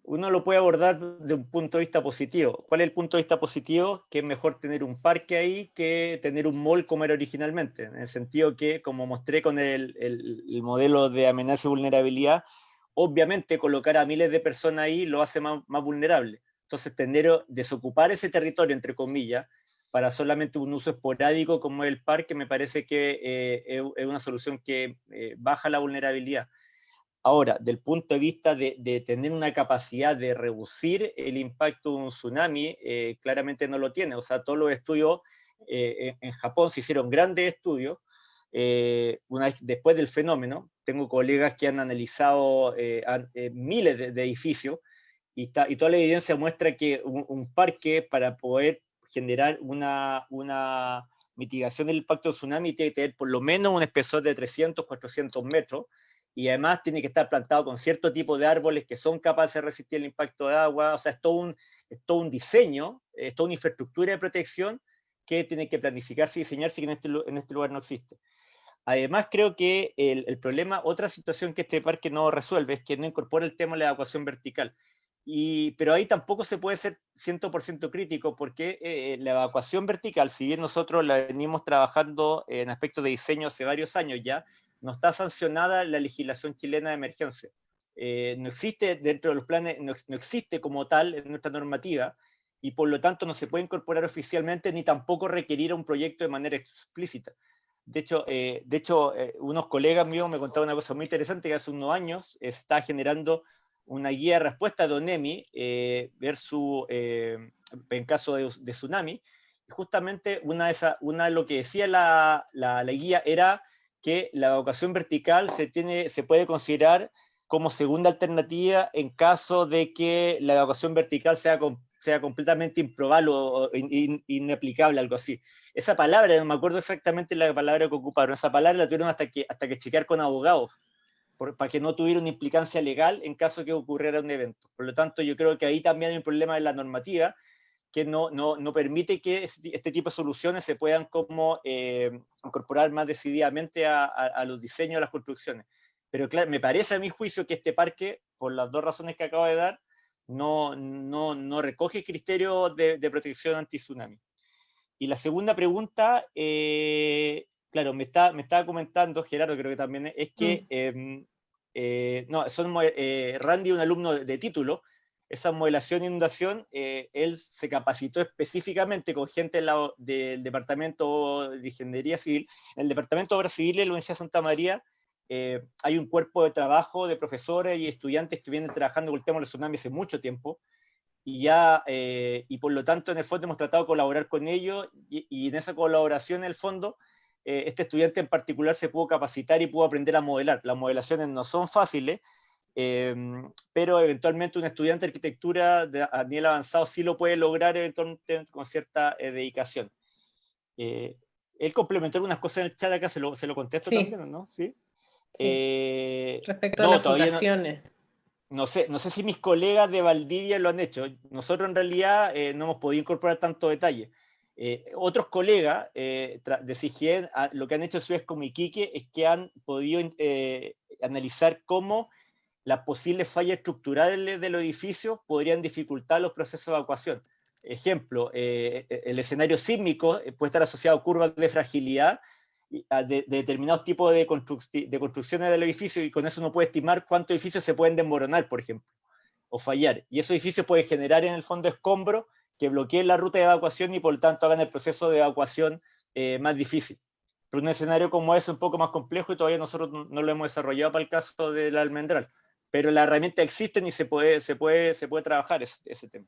Uno lo puede abordar de un punto de vista positivo. ¿Cuál es el punto de vista positivo? Que es mejor tener un parque ahí que tener un mall como era originalmente, en el sentido que, como mostré con el modelo de amenaza y vulnerabilidad, obviamente colocar a miles de personas ahí lo hace más vulnerable. Entonces, desocupar ese territorio, entre comillas, para solamente un uso esporádico como el parque, me parece que es una solución que baja la vulnerabilidad. Ahora, del punto de vista de tener una capacidad de reducir el impacto de un tsunami, claramente no lo tiene. O sea, todos los estudios, en Japón se hicieron grandes estudios, una vez después del fenómeno. Tengo colegas que han analizado miles de edificios, y toda la evidencia muestra que un parque, para poder generar una mitigación del impacto del tsunami, tiene que tener por lo menos un espesor de 300, 400 metros, y además tiene que estar plantado con cierto tipo de árboles que son capaces de resistir el impacto de agua. O sea, es todo un diseño, es toda una infraestructura de protección que tiene que planificarse y diseñarse, que en este lugar no existe. Además, creo que el problema, otra situación que este parque no resuelve, es que no incorpora el tema de la evacuación vertical. Pero ahí tampoco se puede ser 100% crítico, porque la evacuación vertical, si bien nosotros la venimos trabajando en aspectos de diseño hace varios años ya, no está sancionada en la legislación chilena de emergencia. No existe dentro de los planes, no existe como tal en nuestra normativa, y por lo tanto no se puede incorporar oficialmente ni tampoco requerir un proyecto de manera explícita. De hecho, unos colegas míos me contaban una cosa muy interesante, que hace unos años está generando una guía de respuesta de ONEMI en caso de tsunami. Y justamente una de lo que decía la guía era que la evacuación vertical se puede considerar como segunda alternativa en caso de que la evacuación vertical sea completamente improbable o inaplicable, algo así. Esa palabra, no me acuerdo exactamente la palabra que ocuparon, esa palabra la tuvieron hasta que chequear con abogados, para que no tuviera una implicancia legal en caso de que ocurriera un evento. Por lo tanto, yo creo que ahí también hay un problema en la normativa, que no permite que este tipo de soluciones se puedan como incorporar más decididamente a los diseños, a las construcciones. Pero claro, me parece a mi juicio que este parque, por las dos razones que acabo de dar, no recoge criterios de protección anti-tsunami. Y la segunda pregunta, claro, me estaba comentando, Gerardo, creo que también, es que, Randy, un alumno de título, esa modelación e inundación, él se capacitó específicamente con gente del Departamento de Ingeniería Civil. En el Departamento de Obras Civiles de la Universidad de Santa María hay un cuerpo de trabajo de profesores y estudiantes que vienen trabajando con el tema de los tsunamis hace mucho tiempo, y por lo tanto en el fondo hemos tratado de colaborar con ellos, y en esa colaboración en el fondo este estudiante en particular se pudo capacitar y pudo aprender a modelar. Las modelaciones no son fáciles, pero eventualmente un estudiante de arquitectura a nivel avanzado sí lo puede lograr eventualmente con cierta dedicación. Él complementó algunas cosas en el chat acá, se lo contesto Sí. también, ¿no? Sí. Respecto a las fundaciones. No sé si mis colegas de Valdivia lo han hecho. Nosotros en realidad no hemos podido incorporar tanto detalle. Otros colegas de CIGIEN lo que han hecho en ciudades como Iquique es que han podido analizar cómo las posibles fallas estructurales de los edificios podrían dificultar los procesos de evacuación. Ejemplo, el escenario sísmico puede estar asociado a curvas de fragilidad de determinados tipos de construcciones del edificio, y con eso uno puede estimar cuántos edificios se pueden desmoronar, por ejemplo, o fallar. Y esos edificios pueden generar en el fondo escombros que bloqueen la ruta de evacuación y por lo tanto hagan el proceso de evacuación más difícil. Pero un escenario como ese es un poco más complejo y todavía nosotros no lo hemos desarrollado para el caso del Almendral. Pero las herramientas existen y se puede trabajar ese tema.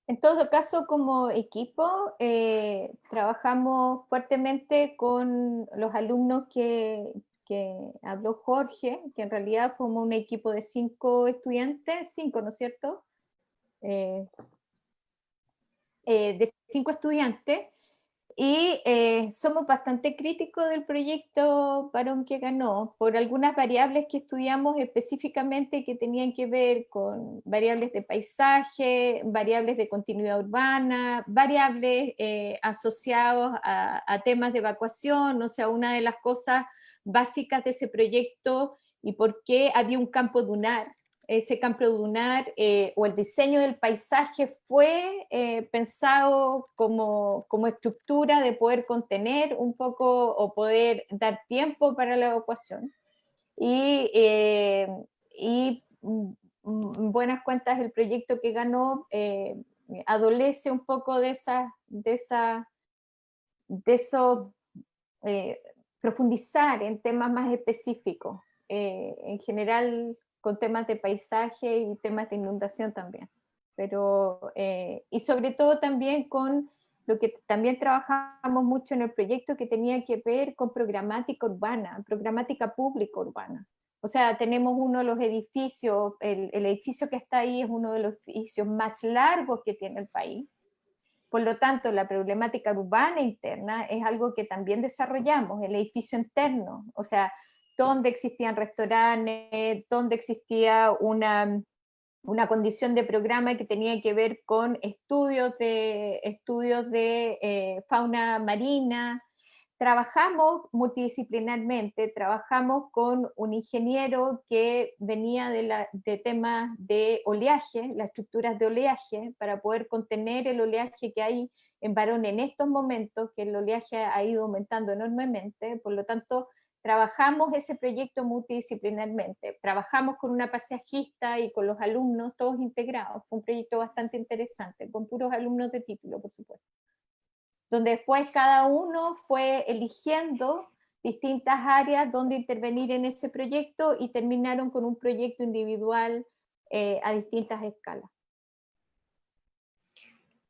En todo caso, como equipo, trabajamos fuertemente con los alumnos que habló Jorge, que en realidad fuimos un equipo de 5 estudiantes, 5, ¿no es cierto? De 5 estudiantes, y somos bastante críticos del proyecto Barón que ganó, por algunas variables que estudiamos específicamente que tenían que ver con variables de paisaje, variables de continuidad urbana, variables asociados a temas de evacuación. O sea, una de las cosas básicas de ese proyecto y por qué había un campo dunar. Ese campo dunar o el diseño del paisaje fue pensado como estructura de poder contener un poco o poder dar tiempo para la evacuación. Y buenas cuentas, el proyecto que ganó adolece un poco de eso, profundizar en temas más específicos. En general, con temas de paisaje y temas de inundación también. Pero, y sobre todo también con lo que también trabajamos mucho en el proyecto, que tenía que ver con programática urbana, programática pública urbana. O sea, tenemos uno de los edificios, el edificio que está ahí es uno de los edificios más largos que tiene el país. Por lo tanto, la problemática urbana interna es algo que también desarrollamos, el edificio interno. O sea, donde existían restaurantes, donde existía una condición de programa que tenía que ver con estudios de fauna marina. Trabajamos multidisciplinarmente, trabajamos con un ingeniero que venía de temas de oleaje, las estructuras de oleaje, para poder contener el oleaje que hay en Barón en estos momentos, que el oleaje ha ido aumentando enormemente, por lo tanto, trabajamos ese proyecto multidisciplinarmente, trabajamos con una paisajista y con los alumnos todos integrados, fue un proyecto bastante interesante, con puros alumnos de título, por supuesto, donde después cada uno fue eligiendo distintas áreas donde intervenir en ese proyecto y terminaron con un proyecto individual a distintas escalas.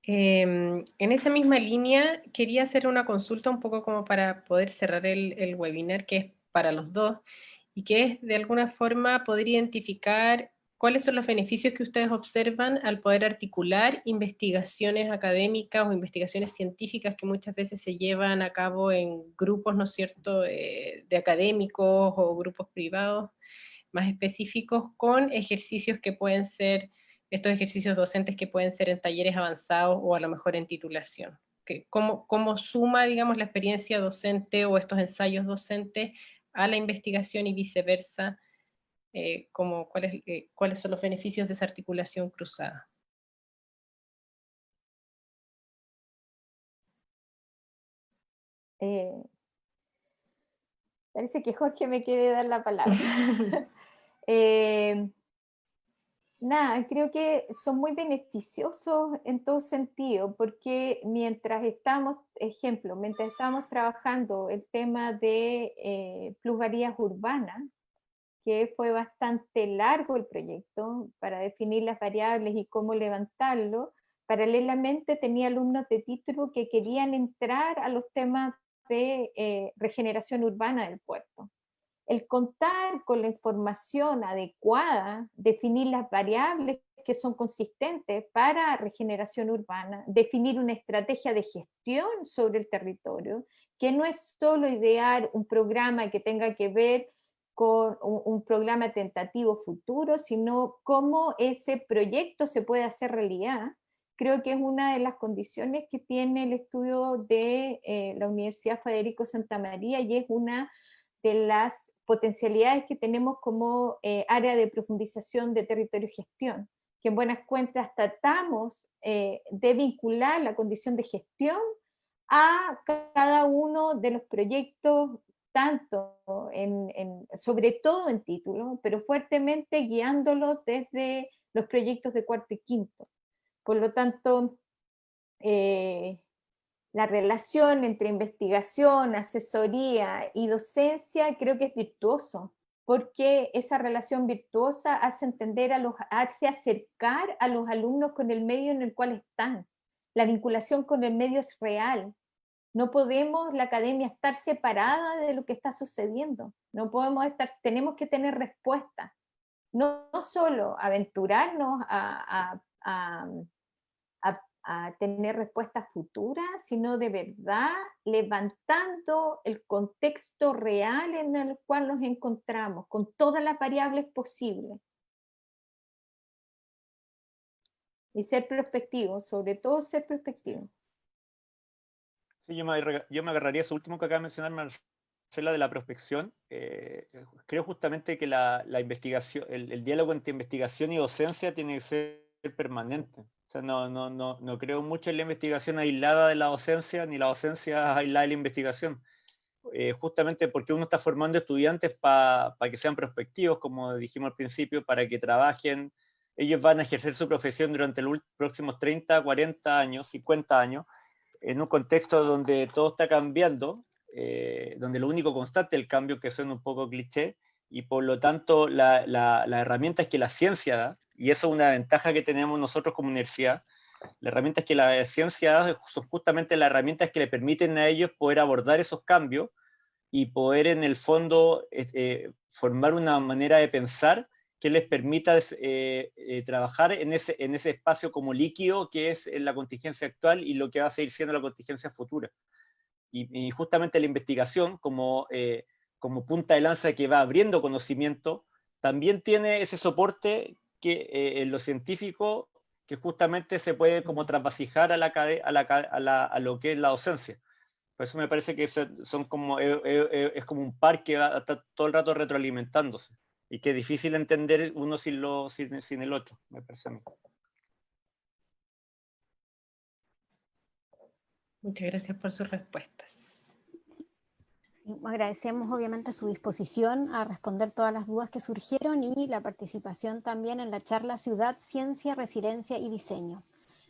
En esa misma línea, quería hacer una consulta un poco como para poder cerrar el webinar, que es para los dos, y que es de alguna forma poder identificar cuáles son los beneficios que ustedes observan al poder articular investigaciones académicas o investigaciones científicas que muchas veces se llevan a cabo en grupos, ¿no es cierto?, de académicos o grupos privados más específicos, con ejercicios que pueden ser estos ejercicios docentes que pueden ser en talleres avanzados o a lo mejor en titulación. ¿Cómo suma, digamos, la experiencia docente o estos ensayos docentes a la investigación y viceversa? ¿Cuáles son los beneficios de esa articulación cruzada? Parece que Jorge me quiere dar la palabra. Nada, creo que son muy beneficiosos en todo sentido, porque mientras estamos trabajando el tema de plusvalías urbanas, que fue bastante largo el proyecto para definir las variables y cómo levantarlo, paralelamente tenía alumnos de título que querían entrar a los temas de regeneración urbana del puerto. El contar con la información adecuada, definir las variables que son consistentes para regeneración urbana, definir una estrategia de gestión sobre el territorio, que no es solo idear un programa que tenga que ver con un programa tentativo futuro, sino cómo ese proyecto se puede hacer realidad. Creo que es una de las condiciones que tiene el estudio de la Universidad Federico Santa María y es una de las potencialidades que tenemos como área de profundización de territorio y gestión, que en buenas cuentas tratamos de vincular la condición de gestión a cada uno de los proyectos, tanto sobre todo en título, pero fuertemente guiándolos desde los proyectos de cuarto y quinto. Por lo tanto, la relación entre investigación, asesoría y docencia creo que es virtuoso, porque esa relación virtuosa hace hace acercar a los alumnos con el medio en el cual están. La vinculación con el medio es real. No podemos, la academia, estar separada de lo que está sucediendo. No podemos tenemos que tener respuesta. No solo aventurarnos a tener respuestas futuras, sino de verdad levantando el contexto real en el cual nos encontramos, con todas las variables posibles. Y ser prospectivo, sobre todo ser prospectivo. Sí, yo me agarraría eso último que acaba de mencionar Marcela, de la prospección. Creo justamente que la investigación, el diálogo entre investigación y docencia tiene que ser permanente. O sea, no creo mucho en la investigación aislada de la docencia, ni la docencia aislada de la investigación. Justamente porque uno está formando estudiantes para que sean prospectivos, como dijimos al principio, para que trabajen. Ellos van a ejercer su profesión durante los próximos 30, 40 años, 50 años, en un contexto donde todo está cambiando, donde lo único constante es el cambio, que suena un poco cliché, y por lo tanto la herramienta es que la ciencia da, y eso es una ventaja que tenemos nosotros como universidad. Las herramientas que la ciencia da son justamente las herramientas que le permiten a ellos poder abordar esos cambios y poder en el fondo formar una manera de pensar que les permita trabajar en ese espacio como líquido que es la contingencia actual y lo que va a seguir siendo la contingencia futura. Y justamente la investigación como como punta de lanza que va abriendo conocimiento, también tiene ese soporte que en lo científico, que justamente se puede como trasvasijar a lo que es la docencia. Por eso me parece que son como, es como un par que va a estar todo el rato retroalimentándose, y que es difícil entender uno sin el otro, me parece a mí. Muchas gracias por sus respuestas. Sí, agradecemos obviamente su disposición a responder todas las dudas que surgieron y la participación también en la charla Ciudad, Ciencia, Resiliencia y Diseño.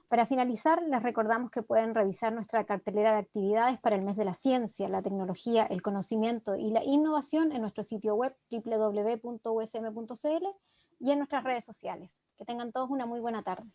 Para finalizar, les recordamos que pueden revisar nuestra cartelera de actividades para el mes de la ciencia, la tecnología, el conocimiento y la innovación en nuestro sitio web www.usm.cl y en nuestras redes sociales. Que tengan todos una muy buena tarde.